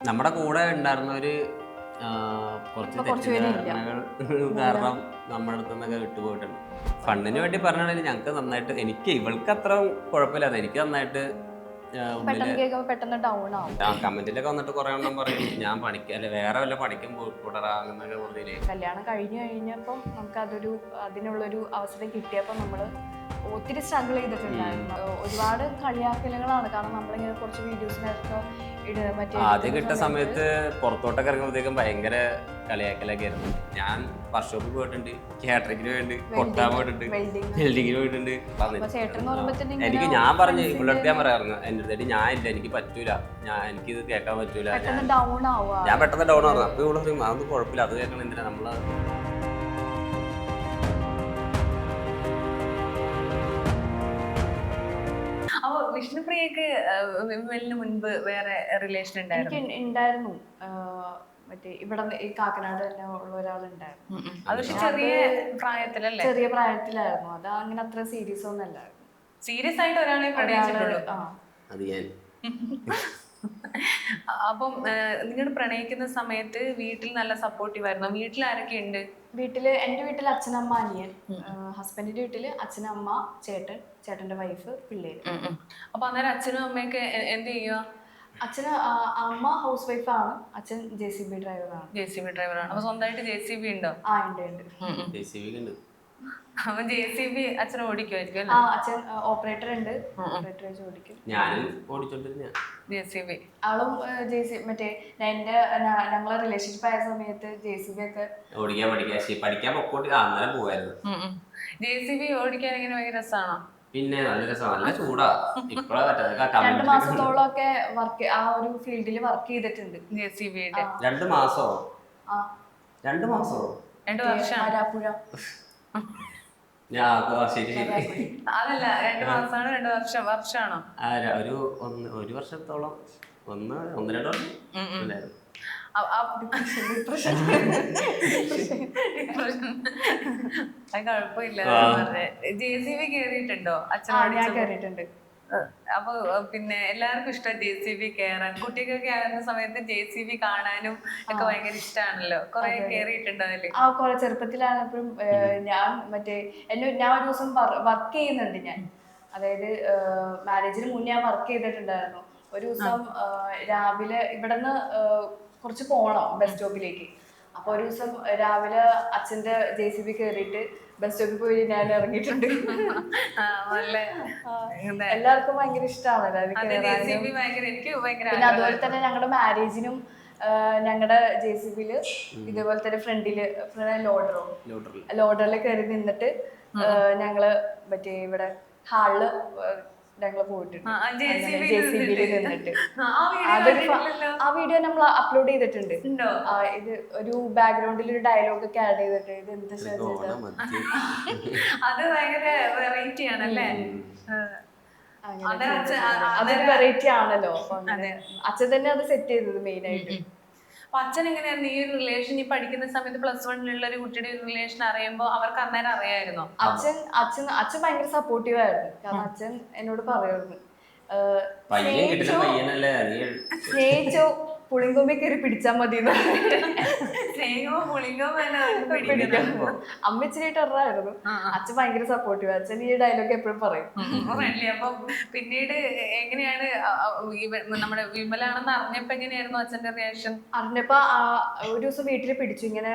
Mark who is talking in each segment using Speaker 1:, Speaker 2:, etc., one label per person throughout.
Speaker 1: നമ്മുടെ കൂടെ ഉണ്ടായിരുന്ന ഒരു കുറച്ച് തെറ്റിദ്ധാരണകൾ കാരണം നമ്മുടെ അടുത്ത് നിന്നൊക്കെ വിട്ടുപോയിട്ടുണ്ട്. ഫണ്ടിന് വേണ്ടി പറഞ്ഞാണെങ്കിൽ ഞങ്ങൾക്ക് നന്നായിട്ട്, എനിക്ക് ഇവൾക്ക് അത്ര കുഴപ്പമില്ലാതെ എനിക്ക് നന്നായിട്ട് കമന്റിലൊക്കെ വന്നിട്ട് കുറെ എണ്ണം പറയും ഞാൻ പണിക്ക് അല്ലെ വേറെ വല്ല പണിക്കും പോയിക്കൂടറാ എന്നൊക്കെ പറഞ്ഞില്ലേ.
Speaker 2: കല്യാണം കഴിഞ്ഞപ്പോൾ നമുക്ക് അതിനുള്ളൊരു അവസരം കിട്ടിയപ്പോൾ നമ്മൾ ഒത്തിരി സ്ട്രഗിൾ ചെയ്തിട്ടുണ്ടായിരുന്നു. ഒരുപാട് കളിയാക്കലുകളാണ്. കാരണം നമ്മളിങ്ങനെ കുറച്ച് വീഡിയോസിനൊക്കെ
Speaker 1: ആദ്യം കിട്ടിയ സമയത്ത് പുറത്തോട്ടൊക്കെ ഇറങ്ങുമ്പോഴത്തേക്കും ഭയങ്കര കളിയാക്കലൊക്കെ ആയിരുന്നു. ഞാൻ വർക്ക്ഷോപ്പിൽ പോയിട്ടുണ്ട്, കാറ്ററിംഗിന് വേണ്ടി കൊട്ടാൻ പോയിട്ടുണ്ട്, വെൽഡിങ്ങിന് പോയിട്ടുണ്ട്. എനിക്ക് ഞാൻ പറഞ്ഞു ഇവിടെ അടുത്ത് ഞാൻ പറയാറുണ്ട്, എൻ്റെ അടുത്തേക്ക് ഞാൻ ഇല്ല, എനിക്ക് പറ്റൂല, എനിക്കിത് കേൾക്കാൻ പറ്റൂല, ഞാൻ പെട്ടെന്ന് ഡൗൺ ആയിരുന്നു. അപ്പൊ ഇവിടെ അതൊന്നും കുഴപ്പമില്ല, അത് കേൾക്കണം എന്തിനാ നമ്മള്.
Speaker 3: അപ്പൊ വിഷ്ണുപ്രിയക്ക് വിമലിന് മുൻപ് വേറെ റിലേഷൻ
Speaker 2: ഉണ്ടായിരുന്നു. മറ്റേ ഇവിടെ ഈ കാക്കനാട് തന്നെ ഉള്ള ഒരാളുണ്ടായിരുന്നു.
Speaker 3: അത് ചെറിയ പ്രായത്തിലല്ലേ?
Speaker 2: ചെറിയ പ്രായത്തിലായിരുന്നു. അത് അങ്ങനെ അത്ര സീരിയസ് ഒന്നും അല്ലായിരുന്നു.
Speaker 3: സീരിയസ് ആയിട്ട് ഒരാളെ പ്രണയിച്ചിട്ടുള്ളൂ. അപ്പം നിങ്ങൾ പ്രണയിക്കുന്ന സമയത്ത് വീട്ടിൽ നല്ല സപ്പോർട്ടീവ് ആയിരുന്നു. വീട്ടിൽ ആരൊക്കെ ഉണ്ട്?
Speaker 2: എൻ്റെ വീട്ടിൽ അച്ഛനമ്മ, അനിയൻ. ഹസ്ബൻഡിന്റെ വീട്ടില് അച്ഛനമ്മ, ചേട്ടന്റെ വൈഫ്, പിള്ളേര്.
Speaker 3: അപ്പൊ അന്നേരം അച്ഛനും അമ്മയൊക്കെ എന്ത് ചെയ്യുക?
Speaker 2: അമ്മ ഹൗസ് വൈഫാണ്, അച്ഛൻ JCB ഡ്രൈവറാണ്.
Speaker 3: അപ്പൊ സ്വന്തമായിട്ട് JCB ഉണ്ടോ?
Speaker 2: ഉണ്ട്.
Speaker 3: അപ്പൊ JCB അച്ഛൻ ഓടിക്കുമായിരിക്കും?
Speaker 2: അച്ഛൻ ഓപ്പറേറ്റർ ഉണ്ട്, ഓപ്പറേറ്റർ വെച്ച് ഓടിക്കും.
Speaker 3: JCB
Speaker 2: ആളും മറ്റേ ഞങ്ങളെ റിലേഷൻഷിപ്പ് ആയ സമയത്ത് JCB ഒക്കെ
Speaker 3: JCB ഓടിക്കാൻ എങ്ങനെ ഭയങ്കര രസമാണോ?
Speaker 1: പിന്നെ നല്ല രസമാണ്, നല്ല ചൂടാ.
Speaker 2: 2 മാസത്തോളമൊക്കെ ആ ഒരു ഫീൽഡിൽ വർക്ക് ചെയ്തിട്ടുണ്ട്.
Speaker 3: JCB
Speaker 1: 2 മാസോ? 2 മാസോ?
Speaker 3: 2 വർഷം.
Speaker 2: വരാപ്പുഴ.
Speaker 3: അതല്ല, 2 മാസമാണ്, 2 വർഷമാണോ?
Speaker 1: ഒരു വർഷത്തോളം, 1-2 വർഷം.
Speaker 3: കുഴപ്പമില്ല. JCB കേറിയിട്ടുണ്ടോ?
Speaker 2: കേറിയിട്ടുണ്ട്.
Speaker 3: അപ്പൊ പിന്നെ എല്ലാവർക്കും ഇഷ്ടം JCB കയറാൻ. കുട്ടികൾക്കൊക്കെ ആകുന്ന സമയത്ത് JCB കാണാനും ഒക്കെ ഭയങ്കര ഇഷ്ടമാണല്ലോ. കൊറേ കേറിയിട്ടുണ്ടോ അതില്?
Speaker 2: കുറെ ചെറുപ്പത്തിലാണെപ്പോഴും ഞാൻ ഞാൻ ഒരു ദിവസം വർക്ക് ചെയ്യുന്നുണ്ട്. ഞാൻ അതായത് മാരേജിന് മുന്നേ ഞാൻ വർക്ക് ചെയ്തിട്ടുണ്ടായിരുന്നു. ഒരു ദിവസം രാവിലെ ഇവിടുന്ന് കുറച്ച് പോണം ബസ് സ്റ്റോപ്പിലേക്ക്. അപ്പൊ ഒരു ദിവസം രാവിലെ അച്ഛന്റെ JCB കയറിയിട്ട് ബസ് സ്റ്റോപ്പിൽ പോയി ഞാൻ ഇറങ്ങിയിട്ടുണ്ട്. എല്ലാവർക്കും ഭയങ്കര ഇഷ്ടമാണല്ലോ. പിന്നെ അതുപോലെ തന്നെ ഞങ്ങളുടെ മാരേജിനും ഞങ്ങളുടെ JCBയില് ഇതേപോലെ തന്നെ ഫ്രണ്ടില് ലോഡറിൽ കയറി നിന്നിട്ട് ഞങ്ങള് ഇവിടെ ഹാളില് ഞങ്ങള് പോയിട്ടുണ്ട്. JCBയില് നിന്നിട്ട് ആ വീഡിയോ നമ്മൾ അപ്ലോഡ് ചെയ്തിട്ടുണ്ട്. ഇത് ഒരു ബാക്ക്ഗ്രൗണ്ടിൽ ഒരു ഡയലോഗ് ഒക്കെ ആഡ് ചെയ്തിട്ട് ഇത് എന്ത്
Speaker 3: അത് ഭയങ്കര വെറൈറ്റി ആണല്ലേ?
Speaker 2: അതൊരു വെറൈറ്റി ആണല്ലോ. അച്ഛൻ തന്നെ അത് സെറ്റ് ചെയ്തത് മെയിൻ ആയിട്ട്.
Speaker 3: അപ്പൊ അച്ഛൻ എങ്ങനെയായിരുന്നു ഈ ഒരു റിലേഷൻ? ഈ പഠിക്കുന്ന സമയത്ത് +1 ഒരു കുട്ടിയുടെ റിലേഷൻ അറിയുമ്പോ അവർക്ക് അന്നേരം അറിയായിരുന്നോ?
Speaker 2: അച്ഛൻ ഭയങ്കര സപ്പോർട്ടീവ് ആയിരുന്നു. കാരണം അച്ഛൻ എന്നോട് പറയുമായിരുന്നു, സ്നേഹിച്ചോ പുളിങ്കൊമ്പി കയറി പിടിച്ചാൽ മതി. അമ്മ ഇച്ചിരി ടെററായിരുന്നു. അച്ഛൻ ഭയങ്കര സപ്പോർട്ടീവ്. അച്ഛൻ ഈ ഡയലോഗ് എപ്പോഴും പറയും.
Speaker 3: അപ്പൊ പിന്നീട് എങ്ങനെയാണ് നമ്മുടെ വിമലാണെന്ന് അറിഞ്ഞപ്പോ എങ്ങനെയായിരുന്നു അച്ഛന്റെ റിയാക്ഷൻ?
Speaker 2: അറിഞ്ഞപ്പോ ഒരു ദിവസം വീട്ടിൽ പിടിച്ചു. ഇങ്ങനെ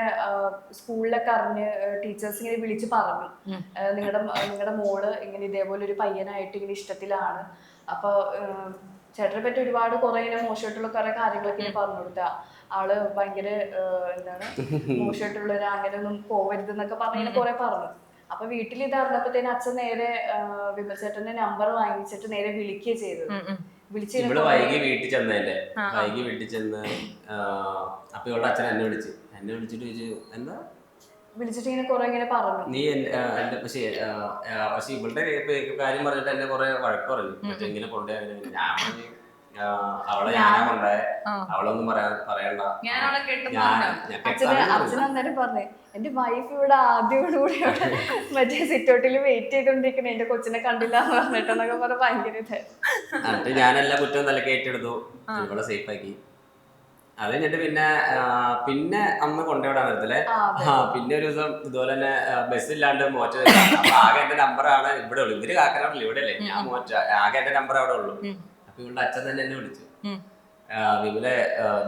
Speaker 2: സ്കൂളിലൊക്കെ അറിഞ്ഞ് ടീച്ചേഴ്സ് ഇങ്ങനെ വിളിച്ച് പറഞ്ഞു, നിങ്ങളുടെ മോള് ഇങ്ങനെ ഇതേപോലെ ഒരു പയ്യനായിട്ട് ഇങ്ങനെ ഇഷ്ടത്തിലാണ്. അപ്പൊ ചേട്ടനെ പറ്റി ഒരുപാട് കുറെ മോശമായിട്ടുള്ള കുറെ കാര്യങ്ങളൊക്കെ പറഞ്ഞു കൊടുത്ത ആള് ഭയങ്കര മോശമായിട്ടുള്ള അങ്ങനെ ഒന്നും പോവരുതെന്നൊക്കെ പറഞ്ഞ കുറെ പറഞ്ഞു. അപ്പൊ വീട്ടിൽ ഇത് അറിഞ്ഞപ്പോഴത്തേന് അച്ഛൻ നേരെ വിമൽ ചേട്ടന്റെ നമ്പർ വാങ്ങിച്ചിട്ട് നേരെ വിളിക്കുകയും ചെയ്തത്.
Speaker 1: വൈകി വീട്ടിൽ ചെന്ന് അപ്പൊ ഇവളുടെ അച്ഛൻ എന്നെ വിളിച്ചിട്ട് ചോദിച്ചു, എന്താ
Speaker 2: വിളിച്ചിട്ട് ഇങ്ങനെ കുറെ ഇങ്ങനെ പറഞ്ഞു,
Speaker 1: നീ എന്റെ പക്ഷെ ഇവളുടെ കാര്യം പറഞ്ഞിട്ട് എന്നെ കുറെ വഴക്ക് പറഞ്ഞു. ഇങ്ങനെ കൊണ്ടുപോയി ഞാൻ പറഞ്ഞു, അവളെ ഞാനാ കൊണ്ടുപോയ, അവളൊന്നും പറയണ്ട.
Speaker 2: അച്ഛൻ അന്നേരം പറഞ്ഞേ, എന്റെ വൈഫ് ഇവിടെ ആദ്യമോടുകൂടി മറ്റേ സിറ്റൗട്ടിൽ വെയിറ്റ് ചെയ്തോണ്ടിരിക്കണേ, എന്റെ കൊച്ചിനെ കണ്ടില്ല എന്ന് പറഞ്ഞിട്ടെന്നൊക്കെ പറഞ്ഞ ഭയങ്കര
Speaker 1: ഇതായിരുന്നു. ഞാനെല്ലാം കുറ്റം തലക്ക് ഏറ്റെടുത്തു, ഇവളെ സേഫ് ആക്കി. അത് കഴിഞ്ഞിട്ട് പിന്നെ അന്ന് കൊണ്ടുവിടാൻ പറ്റത്തില്ലേ. പിന്നെ ഒരു ദിവസം ഇതുപോലെ തന്നെ ബസ് ഇല്ലാണ്ട് മോറ്റ അപ്പൊ ആകെ എന്റെ നമ്പറാണ് ഇവിടെ ഉള്ളു. ഇവര് കാക്കനാടല്ലോ ഇവിടെ അല്ലേ, ഞാൻ മോറ്റ ആകെ എന്റെ നമ്പർ അവിടെ ഉള്ളു. അപ്പൊ ഇവളുടെ അച്ഛൻ തന്നെ എന്നെ വിളിച്ചു, വിമലെ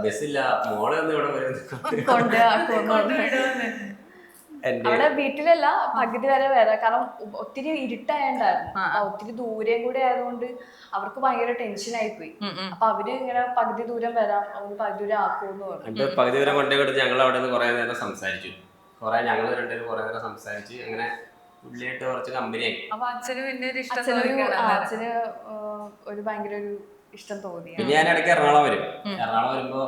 Speaker 1: ബസ്സില്ല, മോളെ ഒന്ന് ഇവിടെ
Speaker 2: അവിടെ വീട്ടിലല്ല, പകുതി വരെ വരാം. കാരണം ഒത്തിരി ഇരുട്ടായോണ്ടായിരുന്നു. ഒത്തിരി ദൂരം കൂടെ ആയതുകൊണ്ട് അവർക്ക് ഭയങ്കര ടെൻഷനായി പോയി. അപ്പൊ അവര് ഇങ്ങനെ പകുതി ദൂരം വരാം, അവര് പകുതി ദൂരം ആക്കുമെന്ന് പറഞ്ഞു.
Speaker 1: പകുതി ദൂരം കൊണ്ടേ കൊടുത്ത് ഞങ്ങൾ അവിടെ നിന്ന് കുറെ നേരം സംസാരിച്ചു. ഞങ്ങൾ രണ്ടുപേരും കുറെ നേരം സംസാരിച്ച് അങ്ങനെ പുള്ളിയായിട്ട് കുറച്ച് കമ്പനിയായി.
Speaker 2: അച്ഛന് ഒരു ഭയങ്കര ഒരു ഇഷ്ടം തോന്നി.
Speaker 1: പിന്നെ ഞാൻ ഇടയ്ക്ക് എറണാകുളം വരും. എറണാകുളം വരുമ്പോ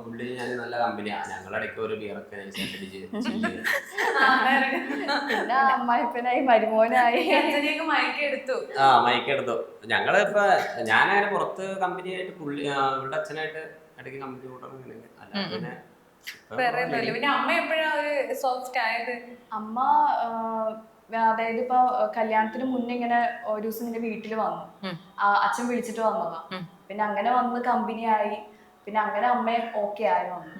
Speaker 1: പുള്ളി ഞാൻ നല്ല കമ്പനിയാണ്. ഞങ്ങളിടയ്ക്ക് ഒരു ബിയറൊക്കെ
Speaker 2: പിന്നെ അമ്മായിപ്പനായി മരുമോനായി
Speaker 3: മയക്കെടുത്തു.
Speaker 1: മയക്കെടുത്തു. ഞങ്ങളിപ്പോ ഞാനങ്ങനെ പുറത്ത് കമ്പനിയായിട്ട് പുള്ളി ഇവളുടെ അച്ഛനായിട്ട് ഇടയ്ക്ക് കമ്പനി കൂട്ടണം. അല്ലാതെ
Speaker 3: പിന്നെ അമ്മ എപ്പോഴാ ഒരു സോഫ്റ്റ് ആയത്?
Speaker 2: അമ്മ അതായത് ഇപ്പൊ കല്യാണത്തിന് മുന്നേ ഇങ്ങനെ ഒരു ദിവസം ഇങ്ങനെ വീട്ടിൽ വന്നു, അച്ഛൻ വിളിച്ചിട്ട് വന്നതാ. പിന്നെ അങ്ങനെ വന്ന് കമ്പനിയായി. പിന്നെ അങ്ങനെ അമ്മയും ഓക്കെ ആയി വന്നു.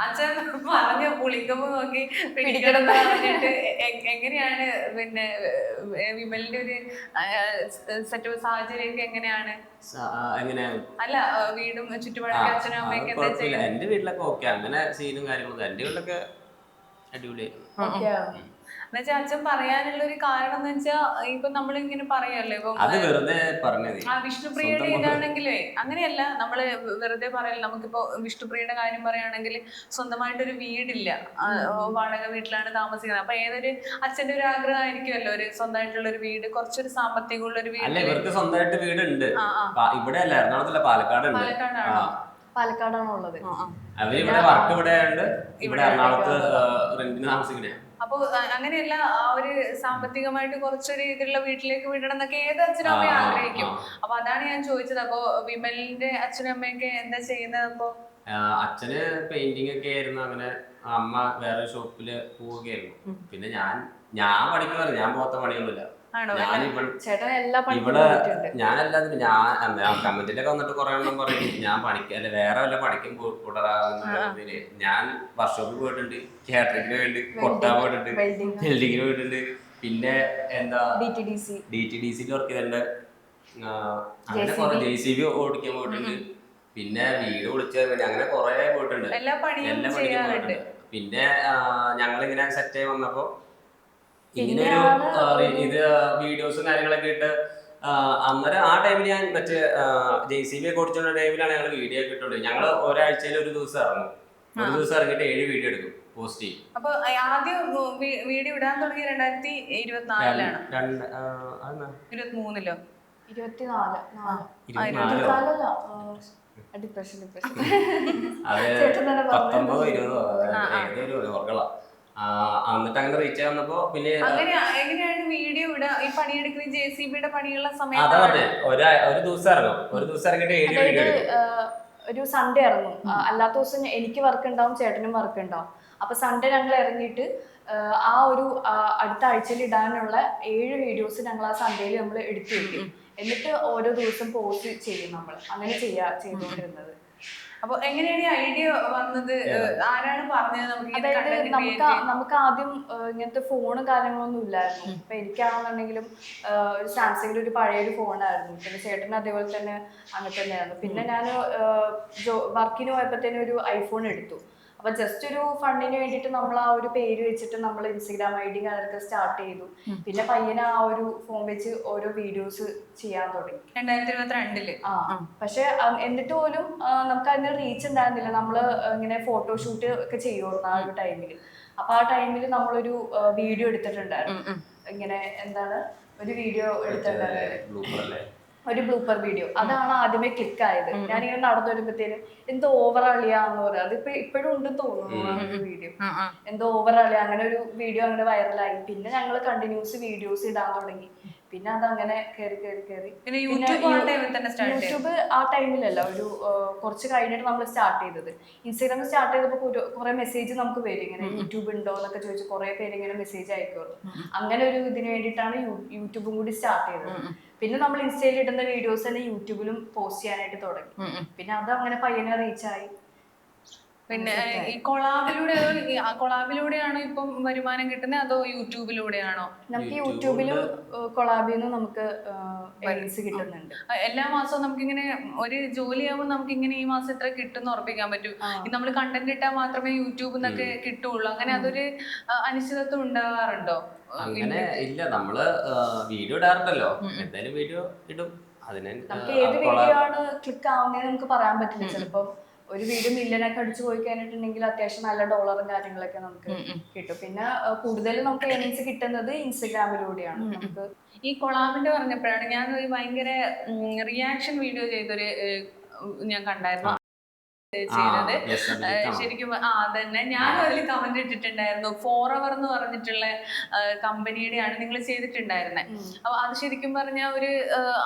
Speaker 3: അച്ഛൻ പറഞ്ഞു പുളിക്കുമ്പോ നോക്കി പിടിക്കണം പറഞ്ഞിട്ട് എങ്ങനെയാണ് പിന്നെ വിമലിന്റെ ഒരു സെറ്റ് സാഹചര്യമൊക്കെ എങ്ങനെയാണ്? അല്ല വീടും ചുറ്റുപാടൊക്കെ അച്ഛനും അമ്മയൊക്കെ എന്താ ചെയ്യുന്നത്?
Speaker 1: എന്റെ വീട്ടിലൊക്കെ ഓക്കെ, അങ്ങനെ സീനും കാര്യങ്ങളൊന്നും. എന്റെ വീട്ടിലൊക്കെ അടിപൊളിയായിരുന്നു.
Speaker 3: എന്നുവെച്ചാൽ അച്ഛൻ പറയാനുള്ള ഒരു കാരണം എന്ന് വെച്ചാൽ ഇപ്പൊ നമ്മളിങ്ങനെ പറയല്ലേ, ഇപ്പൊ വിഷ്ണുപ്രിയയുടെ ഇതാണെങ്കിലേ അങ്ങനെയല്ല, നമ്മള് വെറുതെ പറയല്ല. നമുക്കിപ്പോ വിഷ്ണുപ്രിയയുടെ കാര്യം പറയുകയാണെങ്കിൽ സ്വന്തമായിട്ടൊരു വീടില്ല, വാടക വീട്ടിലാണ് താമസിക്കുന്നത്. അപ്പൊ ഏതൊരു അച്ഛന്റെ ഒരു ആഗ്രഹമായിരിക്കുമല്ലോ ഒരു സ്വന്തമായിട്ടുള്ള ഒരു വീട്, കുറച്ചൊരു സാമ്പത്തികമുള്ള ഒരു വീട്.
Speaker 1: ഇവർക്ക് സ്വന്തമായിട്ട് വീടുണ്ട് ഇവിടെ അല്ല, എറണാകുളത്തല്ല,
Speaker 2: പാലക്കാടാണ് ഉള്ളത്.
Speaker 1: അവരിവിടെ വർക്ക് ഇവിടെ ഉണ്ട്, ഇവിടെ എറണാകുളത്ത് റെന്റിന് താമസിക്കണേ.
Speaker 3: അപ്പൊ അങ്ങനെയല്ല, ആ ഒരു സാമ്പത്തികമായിട്ട് കുറച്ചൊരു ഇതിലുള്ള വീട്ടിലേക്ക് വിടണം എന്നൊക്കെ ഏത് അച്ഛനും അമ്മയും ആഗ്രഹിക്കും. അപ്പൊ അതാണ് ഞാൻ ചോദിച്ചത്. അപ്പൊ വിമലിന്റെ അച്ഛനും അമ്മയൊക്കെ എന്താ ചെയ്യുന്നത്? അപ്പൊ
Speaker 1: അച്ഛന് പെയിന്റിംഗ് ഒക്കെ ആയിരുന്നു. അങ്ങനെ അമ്മ വേറെ ഷോപ്പില് പോവുകയായിരുന്നു. പിന്നെ ഞാൻ പഠിക്കുന്നത്, ഞാൻ പോകാത്ത പണിയൊന്നുമില്ല. ഞാനെല്ലാത്തിനും ഞാൻ കമന്റിലൊക്കെ വന്നിട്ട് കുറെ എണ്ണം പറയും ഞാൻ പണിക്കല്ല വേറെ വല്ല പണിക്കും കൂടാറാകുന്നതിന്. ഞാൻ വർക്ക്ഷോപ്പിൽ പോയിട്ടുണ്ട്, കാറ്ററിംഗിന് വേണ്ടി കൊട്ടാൻ പോയിട്ടുണ്ട്, വെൽഡിങ്ങിന് പോയിട്ടുണ്ട്. പിന്നെ എന്താ DTDC വർക്ക് ചെയ്തിട്ടുണ്ട്. അങ്ങനെ കുറെ JCB ഓടിക്കാൻ പോയിട്ടുണ്ട്. പിന്നെ വീട് വിളിച്ചാൽ വേണ്ടി അങ്ങനെ കുറെ പോയിട്ടുണ്ട്, എല്ലാ പണിക്കും പോയിട്ടുണ്ട്. പിന്നെ ഞങ്ങളിങ്ങനെ സെറ്റായി വന്നപ്പോ ഇങ്ങനെ ഒരു ഇത് വീഡിയോസും കാര്യങ്ങളൊക്കെ ഇട്ട് അന്നേരം ആ ടൈമിൽ ഞാൻ മറ്റേ JCB ഒക്കെ ഓടിച്ചുള്ള ടൈമിലാണ് ഞങ്ങൾ വീഡിയോ ഒക്കെ ഇട്ടുള്ളത്. ഞങ്ങൾ ഒരാഴ്ചയിൽ ഒരു ദിവസം ഇറങ്ങും, ഒരു ദിവസം ഇറങ്ങിയിട്ട് 7 വീഡിയോ എടുക്കും, പോസ്റ്റ് ചെയ്യും.
Speaker 3: അപ്പൊ ആദ്യം വീഡിയോ ഇടാൻ തുടങ്ങി 2024-ലാണ്, 23-ലോ
Speaker 1: 24 എന്നിട്ട് അങ്ങനെ റീച്ച് ആവുന്നപ്പോ പിന്നെ
Speaker 3: എങ്ങനെയാണ് വീഡിയോ ഇടുക? ഈ പണിയെടുക്കുന്ന JCBയുടെ പണിയുള്ള സമയം
Speaker 1: ഒരു ദിവസം ഇറങ്ങും, ഒരു ദിവസം ഇറങ്ങിയിട്ട് 7 വീഡിയോ എടുക്കും.
Speaker 2: ഒരു സൺഡേ ഇറങ്ങും, അല്ലാത്ത ദിവസം എനിക്ക് വർക്ക് ഉണ്ടാവും, ചേട്ടനും വർക്ക് ഉണ്ടാവും. അപ്പൊ സൺഡേ ഞങ്ങൾ ഇറങ്ങിയിട്ട് ആ ഒരു അടുത്ത ആഴ്ചയിൽ ഇടാനുള്ള 7 വീഡിയോസ് ഞങ്ങൾ ആ സൺഡേയിൽ നമ്മൾ എടുത്തു വെക്കും. എന്നിട്ട് ഓരോ ദിവസം പോസ്റ്റ് ചെയ്യും നമ്മൾ. അങ്ങനെ ചെയ്തുകൊണ്ടിരുന്നത്.
Speaker 3: അപ്പൊ എങ്ങനെയാണ് ഈ ഐഡിയ വന്നത്? ആരാണ് പറഞ്ഞത്?
Speaker 2: അതായത് നമുക്ക് ആദ്യം ഇങ്ങനത്തെ ഫോണും കാര്യങ്ങളൊന്നും ഇല്ലായിരുന്നു. ഇപ്പൊ എനിക്കാണെന്നുണ്ടെങ്കിലും ഒരു സാംസങ്ങിന്റെ ഒരു പഴയൊരു ഫോണായിരുന്നു. പിന്നെ ചേട്ടന് അതേപോലെ തന്നെ അങ്ങനെ തന്നെയായിരുന്നു. പിന്നെ ഞാൻ വർക്കിന് പോയപ്പോഴത്തേനും ഒരു ഐഫോൺ എടുത്തു. അപ്പൊ ജസ്റ്റ് ഒരു ഫണ്ടിന് വേണ്ടിയിട്ട് നമ്മൾ ആ ഒരു പേര് വെച്ചിട്ട് നമ്മൾ Instagram ID അതൊക്കെ സ്റ്റാർട്ട് ചെയ്തു. പിന്നെ പയ്യനെ ആ ഒരു ഫോൺ വെച്ച് ഓരോ വീഡിയോസ് ചെയ്യാൻ തുടങ്ങി
Speaker 3: 2022-ല്.
Speaker 2: പക്ഷെ എന്നിട്ട് പോലും നമുക്ക് അതിന് റീച്ച് ഉണ്ടായിരുന്നില്ല. നമ്മള് ഇങ്ങനെ ഫോട്ടോഷൂട്ട് ഒക്കെ ചെയ്യുമായിരുന്നു ആ ഒരു ടൈമില്. അപ്പൊ ആ ടൈമിൽ നമ്മളൊരു വീഡിയോ എടുത്തിട്ടുണ്ടായിരുന്നു. ഇങ്ങനെ എന്താണ് ഒരു വീഡിയോ എടുത്തിട്ടുണ്ടായിരുന്നു, ഒരു ബ്ലൂപ്പർ വീഡിയോ. അതാണ് ആദ്യമേ ക്ലിക്ക് ആയത്. ഞാനിങ്ങനെ നടന്നു വരുമ്പോഴത്തേനും എന്തോ ഓവറാളിയാന്ന് പറയാം. അതിപ്പോ ഇപ്പോഴും ഉണ്ടെന്ന് തോന്നുന്നു വീഡിയോ. എന്തോ ഓവറാളിയ അങ്ങനെ ഒരു വീഡിയോ അങ്ങനെ വൈറലായി. പിന്നെ ഞങ്ങൾ കണ്ടിന്യൂസ് വീഡിയോസ് ഇടാൻ തുടങ്ങി. പിന്നെ അതങ്ങനെ കയറി യൂട്യൂബ് ആ ടൈമിലല്ല, ഒരു കുറച്ച് കഴിഞ്ഞിട്ട് നമ്മൾ സ്റ്റാർട്ട് ചെയ്തത്. ഇൻസ്റ്റാഗ്രാമിൽ സ്റ്റാർട്ട് ചെയ്തപ്പോൾ കുറെ മെസ്സേജ് നമുക്ക് വരും, ഇങ്ങനെ യൂട്യൂബ് ഉണ്ടോ എന്നൊക്കെ ചോദിച്ച് കുറെ പേര് ഇങ്ങനെ മെസ്സേജ് അയക്കുള്ളൂ. അങ്ങനെ ഒരു ഇതിന് വേണ്ടിയിട്ടാണ് യൂട്യൂബും കൂടി സ്റ്റാർട്ട് ചെയ്തത്. പിന്നെ നമ്മൾ ഇൻസ്റ്റയിൽ ഇടുന്ന വീഡിയോസ് തന്നെ യൂട്യൂബിലും പോസ്റ്റ് ചെയ്യാനായിട്ട് തുടങ്ങി. പിന്നെ അത് അങ്ങനെ പയ്യനെ റീച്ചായി.
Speaker 3: പിന്നെ ഈ കൊളാബിലൂടെയാണോ ഇപ്പം വരുമാനം കിട്ടുന്നത് അതോ യൂട്യൂബിലൂടെയാണോ?
Speaker 2: നമുക്ക് യൂട്യൂബിലും കൊളാബിന്നും നമുക്ക് ഏർണിങ്സ് കിട്ടുന്നുണ്ട്.
Speaker 3: എല്ലാ മാസവും നമുക്കിങ്ങനെ ഒരു ജോലിയാകുമ്പോൾ നമുക്ക് ഇങ്ങനെ ഈ മാസം ഇത്ര കിട്ടുമെന്ന് ഉറപ്പിക്കാൻ പറ്റും. നമ്മൾ കണ്ടന്റ് ഇട്ടാൽ മാത്രമേ യൂട്യൂബിൽ നിന്നൊക്കെ കിട്ടുള്ളൂ. അങ്ങനെ അതൊരു അനിശ്ചിതത്വം ഉണ്ടാവാറുണ്ടോ?
Speaker 1: അങ്ങനെ ഇല്ല, നമ്മള് വീഡിയോ ഇടാറുണ്ടല്ലോ, എന്തായാലും വീഡിയോ ഇടും. അതിന്
Speaker 2: നമുക്ക് ഏത് വീഡിയോ ആണ് ക്ലിക്ക് ആവുന്നതെന്ന് നമുക്ക് പറയാൻ പറ്റില്ല. ചിലപ്പോ ഒരു വീഡിയോ മില്യനൊക്കെ അടിച്ചു പോയി കഴിഞ്ഞിട്ടുണ്ടെങ്കിൽ അത്യാവശ്യം നല്ല ഡോളറും കാര്യങ്ങളൊക്കെ നമുക്ക് കിട്ടും. പിന്നെ കൂടുതലും നമുക്ക് ഏർണിങ്സ് കിട്ടുന്നത് ഇൻസ്റ്റഗ്രാമിലൂടെയാണ്. നമുക്ക്
Speaker 3: ഈ കൊളാബിന്റെ പറഞ്ഞപ്പോഴാണ് ഞാൻ ഒരു ഭയങ്കര റിയാക്ഷൻ വീഡിയോ ചെയ്തൊരു ഞാൻ കണ്ടായിരുന്നു ചെയ്തത്. ശരിക്കും അതന്നെ ഞാനും അതിൽ കമന്റ് ഇട്ടിട്ടുണ്ടായിരുന്നു. ഫോറെവർ എന്ന് പറഞ്ഞിട്ടുള്ള കമ്പനിയുടെയാണ് നിങ്ങൾ ചെയ്തിട്ടുണ്ടായിരുന്നത്. അപ്പൊ അത് ശരിക്കും പറഞ്ഞാൽ ഒരു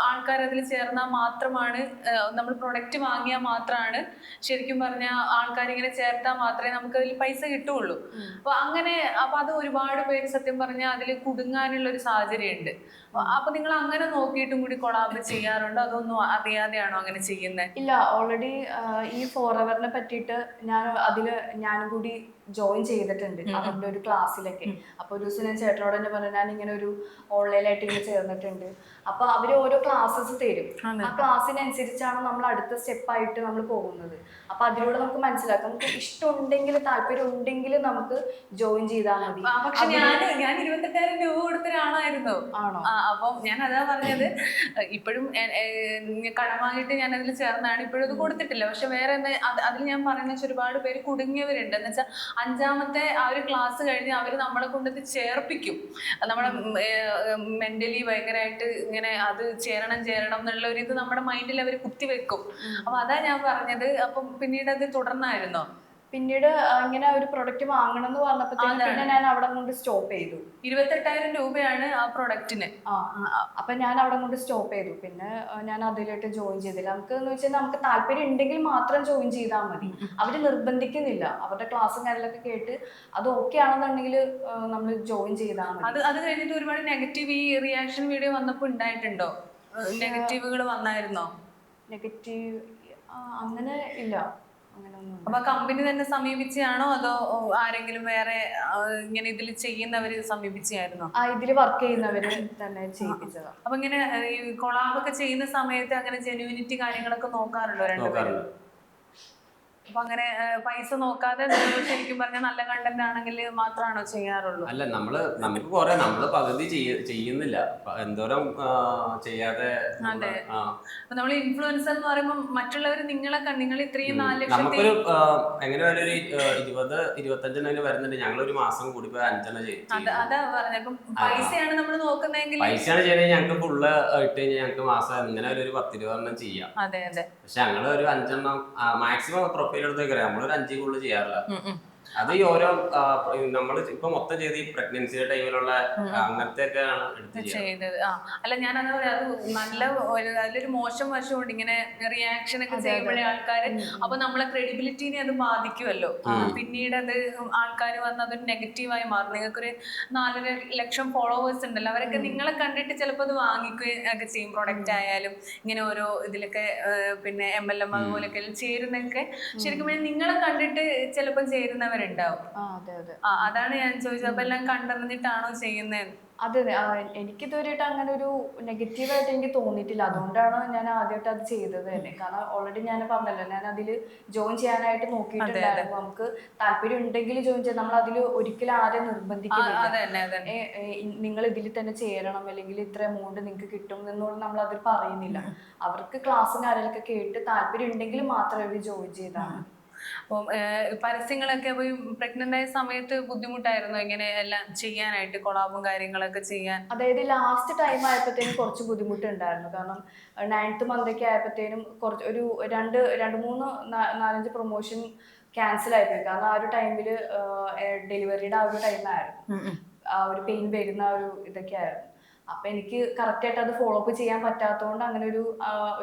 Speaker 3: ആൾക്കാർ അതിൽ ചേർന്നാൽ മാത്രമാണ്, നമ്മൾ പ്രൊഡക്റ്റ് വാങ്ങിയാൽ മാത്രമാണ് ശരിക്കും പറഞ്ഞാൽ ആൾക്കാർ ഇങ്ങനെ ചേർത്താൽ മാത്രമേ നമുക്ക് അതിൽ പൈസ കിട്ടുള്ളൂ. അപ്പൊ അത് ഒരുപാട് പേര് സത്യം പറഞ്ഞാൽ അതിൽ കുടുങ്ങാനുള്ള ഒരു സാഹചര്യം ഉണ്ട്. അപ്പൊ നിങ്ങൾ അങ്ങനെ നോക്കിയിട്ടും കൂടി കൊളാബ് ചെയ്യാറുണ്ടോ? അതൊന്നും അറിയാതെയാണോ അങ്ങനെ ചെയ്യുന്നത്?
Speaker 2: ഇല്ല, ഓൾറെഡി ഈ ഫോറെവറിനെ പറ്റിയിട്ട് ഞാനും കൂടി ജോയിൻ ചെയ്തിട്ടുണ്ട് അവരുടെ ഒരു ക്ലാസ്സിലൊക്കെ. അപ്പൊ ഒരു ദിവസം ഞാൻ ചേട്ടനോട് തന്നെ പറഞ്ഞു, ഞാൻ ഇങ്ങനെ ഒരു ഓൺലൈനായിട്ട് ഇങ്ങനെ ചേർന്നിട്ടുണ്ട്. അപ്പൊ അവര് ഓരോ ക്ലാസ്സസ് തരും. ആ ക്ലാസ്സിനനുസരിച്ചാണ് നമ്മൾ അടുത്ത സ്റ്റെപ്പായിട്ട് നമ്മൾ പോകുന്നത്. അപ്പൊ അതിലൂടെ നമുക്ക് മനസ്സിലാക്കാം, നമുക്ക് ഇഷ്ടമുണ്ടെങ്കിൽ താല്പര്യം ഉണ്ടെങ്കിൽ നമുക്ക് ജോയിൻ ചെയ്താൽ മതി.
Speaker 3: പക്ഷെ ഞാൻ 28,000 രൂപ കൊടുത്ത ഒരാളായിരുന്നു.
Speaker 2: ആണോ?
Speaker 3: അപ്പം ഞാൻ അതാ പറഞ്ഞത്, ഇപ്പോഴും കടമായിട്ട് ഞാൻ അതിൽ ചേർന്നാണ്. ഇപ്പോഴും അത് കൊടുത്തിട്ടില്ല. പക്ഷെ വേറെ അതിൽ ഞാൻ പറയുന്ന വെച്ചാൽ ഒരുപാട് പേര് കുടുങ്ങിയവരുണ്ട്. എന്ന് വെച്ചാൽ 5ാമത്തെ ആ ഒരു ക്ലാസ് കഴിഞ്ഞ് അവർ നമ്മളെ കൊണ്ടത് ചേർപ്പിക്കും. നമ്മളെ മെന്റലി ഭയങ്കരമായിട്ട് ഇങ്ങനെ അത് ചേരണം എന്നുള്ള ഒരു ഇത് നമ്മുടെ മൈൻഡിൽ അവർ കുത്തിവെക്കും. അപ്പൊ അതാ ഞാൻ പറഞ്ഞത്. അപ്പം പിന്നീട് അത് തുടർന്നായിരുന്നോ?
Speaker 2: പിന്നീട് ഇങ്ങനെ ഒരു പ്രൊഡക്റ്റ് വാങ്ങണം എന്ന് പറഞ്ഞപ്പോഴത്തേക്കും പിന്നെ ഞാൻ അവിടെ കൊണ്ട് സ്റ്റോപ്പ് ചെയ്തു.
Speaker 3: 28,000 രൂപയാണ് ആ പ്രൊഡക്റ്റിന്.
Speaker 2: അപ്പൊ ഞാൻ അവിടെ കൊണ്ട് സ്റ്റോപ്പ് ചെയ്തു. പിന്നെ ഞാൻ അതിലോട്ട് ജോയിൻ ചെയ്തില്ല. നമുക്ക് എന്ന് വെച്ചാൽ നമുക്ക് താല്പര്യം ഉണ്ടെങ്കിൽ മാത്രം ജോയിൻ ചെയ്താൽ മതി. അവര് നിർബന്ധിക്കുന്നില്ല. അവരുടെ ക്ലാസ്സും കാര്യങ്ങളൊക്കെ കേട്ട് അത് ഓക്കെ ആണെന്നുണ്ടെങ്കിൽ നമ്മൾ ജോയിൻ ചെയ്താൽ മതി.
Speaker 3: അത് കഴിഞ്ഞിട്ട് ഒരുപാട് നെഗറ്റീവ് ഈ റിയാക്ഷൻ വീഡിയോ വന്നപ്പോ ഉണ്ടായിട്ടുണ്ടോ? നെഗറ്റീവുകൾ വന്നായിരുന്നോ?
Speaker 2: നെഗറ്റീവ് അങ്ങനെ ഇല്ല.
Speaker 3: അപ്പൊ കമ്പനി തന്നെ സമീപിച്ചാണോ അതോ ആരെങ്കിലും വേറെ ഇങ്ങനെ ഇതിൽ ചെയ്യുന്നവര് സമീപിച്ചായിരുന്നോ?
Speaker 2: ഇതില് വർക്ക് ചെയ്യുന്നവര് തന്നെ ചെയ്യിപ്പിച്ചതാ.
Speaker 3: അപ്പൊ ഇങ്ങനെ ഈ കൊളാബൊക്കെ ചെയ്യുന്ന സമയത്ത് അങ്ങനെ ജെന്യൂനിറ്റി കാര്യങ്ങളൊക്കെ നോക്കാറുണ്ടോ രണ്ടുപേരും? അപ്പൊ അങ്ങനെ പൈസ നോക്കാതെ ശരിക്കും പറഞ്ഞാൽ നല്ല കണ്ടന്റ് ആണെങ്കിൽ മാത്രമാണോ ചെയ്യാറുള്ളൂ?
Speaker 1: അല്ല, നമുക്ക് കുറെ നമ്മള് പകുതി ചെയ്യുന്നില്ല, എന്തോരം ചെയ്യാതെ.
Speaker 3: അതെ, നമ്മൾ ഇൻഫ്ലുവൻസർ എന്ന് പറയുമ്പോൾ മറ്റുള്ളവർ നിങ്ങൾ ഇത്രയും 4 ലക്ഷം
Speaker 1: നമുക്കൊരു എങ്ങനെ ഒരു 20-25 വരുന്നുണ്ട്. ഞങ്ങളൊരു മാസം കൂടി 5 ചെയ്യും.
Speaker 3: അതാ പറഞ്ഞ പൈസയാണ് നമ്മൾ നോക്കുന്നതെങ്കിൽ
Speaker 1: പൈസയാണ് ചെയ്യണമെങ്കിൽ ഞങ്ങൾക്ക് ഫുള്ള് ഇട്ട് കഴിഞ്ഞാൽ ഞങ്ങൾക്ക് മാസം എങ്ങനെ ഒരു 10-20 ചെയ്യാം.
Speaker 3: അതെ അതെ.
Speaker 1: പക്ഷെ ഞങ്ങള് ഒരു 5 മാക്സിമം പ്രൊഫൈൽ എടുത്തേക്ക് നമ്മളൊരു 5 കൂടുതൽ ചെയ്യാറില്ല. അത് ഈ ഓരോ നമ്മള് ഇപ്പൊ മൊത്തം ചെയ്ത് ഈ പ്രഗ്നൻസിയുടെ ടൈമിലുള്ള അങ്ങനത്തെ ഒക്കെയാണ്
Speaker 3: ചെയ്തത്. അല്ല, ഞാനത് പറയാം, അത് നല്ല അതിലൊരു മോശം വശമുണ്ട് ഇങ്ങനെ റിയാക്ഷൻ ഒക്കെ ചെയ്യുമ്പോഴേ ആൾക്കാര്. അപ്പൊ നമ്മളെ ക്രെഡിബിലിറ്റിനെ അത് ബാധിക്കുമല്ലോ. പിന്നീട് അത് ആൾക്കാർ വന്ന് അതൊരു നെഗറ്റീവായി മാറും. നിങ്ങൾക്കൊരു 4 ലക്ഷം ഫോളോവേഴ്സ് ഉണ്ടല്ലോ, അവരൊക്കെ നിങ്ങളെ കണ്ടിട്ട് ചിലപ്പോൾ അത് വാങ്ങിക്കുകയും ഒക്കെ ചെയ്യും. പ്രൊഡക്റ്റ് ആയാലും ഇങ്ങനെ ഓരോ ഇതിലൊക്കെ പിന്നെ MLM അതുപോലൊക്കെ ചേരുന്നൊക്കെ ശരിക്കും നിങ്ങളെ കണ്ടിട്ട് ചിലപ്പോൾ ചേരുന്നവരുണ്ടാവും. അതാണ് ഞാൻ ചോദിച്ചത്. അപ്പൊ എല്ലാം കണ്ടറിഞ്ഞിട്ടാണോ ചെയ്യുന്നത്?
Speaker 2: അതെ, എനിക്കിതുവരെയായിട്ട് അങ്ങനെ ഒരു നെഗറ്റീവായിട്ട് എനിക്ക് തോന്നിയിട്ടില്ല. അതുകൊണ്ടാണ് ഞാൻ ആദ്യമായിട്ട് അത് ചെയ്തത് തന്നെ. കാരണം ഓൾറെഡി ഞാൻ പറഞ്ഞല്ലോ, ഞാൻ അതിൽ ജോയിൻ ചെയ്യാനായിട്ട് നോക്കിയിട്ടുണ്ടായിരുന്നു. നമുക്ക് താല്പര്യം ഉണ്ടെങ്കിൽ ജോയിൻ ചെയ്യാം. നമ്മൾ അതിൽ ഒരിക്കലും ആരെയും നിർബന്ധിക്കുന്നില്ല, നിങ്ങൾ ഇതിൽ തന്നെ ചേരണം അല്ലെങ്കിൽ ഇത്ര എമൗണ്ട് നിങ്ങൾക്ക് കിട്ടും എന്നൊന്നും നമ്മൾ അതിൽ പറയുന്നില്ല. അവർക്ക് ക്ലാസ്സും കാര്യങ്ങളൊക്കെ കേട്ട് താല്പര്യം ഉണ്ടെങ്കിൽ മാത്രമേ അവർ ജോയിൻ ചെയ്താണ്.
Speaker 3: അപ്പം പരസ്യങ്ങളൊക്കെ പോയി പ്രഗ്നന്റ് ആയ സമയത്ത് ബുദ്ധിമുട്ടായിരുന്നു ഇങ്ങനെ എല്ലാം ചെയ്യാനായിട്ട്, കൊളാബും കാര്യങ്ങളൊക്കെ ചെയ്യാൻ?
Speaker 2: അതായത് ലാസ്റ്റ് ടൈം ആയപ്പോഴത്തേനും കുറച്ച് ബുദ്ധിമുട്ടുണ്ടായിരുന്നു. കാരണം 9th month ഒക്കെ ആയപ്പോഴത്തേനും കുറച്ച് ഒരു 2-3-4-5 പ്രൊമോഷൻ ക്യാൻസൽ ആയിപ്പോയി. കാരണം ആ ഒരു ടൈമില് ഡെലിവറിയുടെ ആ ഒരു ടൈമായിരുന്നു, ആ ഒരു പെയിൻ വരുന്ന ഒരു ഇതൊക്കെ ആയിരുന്നു. അപ്പൊ എനിക്ക് കറക്റ്റ് ആയിട്ട് അത് ഫോളോ അപ്പ് ചെയ്യാൻ പറ്റാത്തതുകൊണ്ട് അങ്ങനെ ഒരു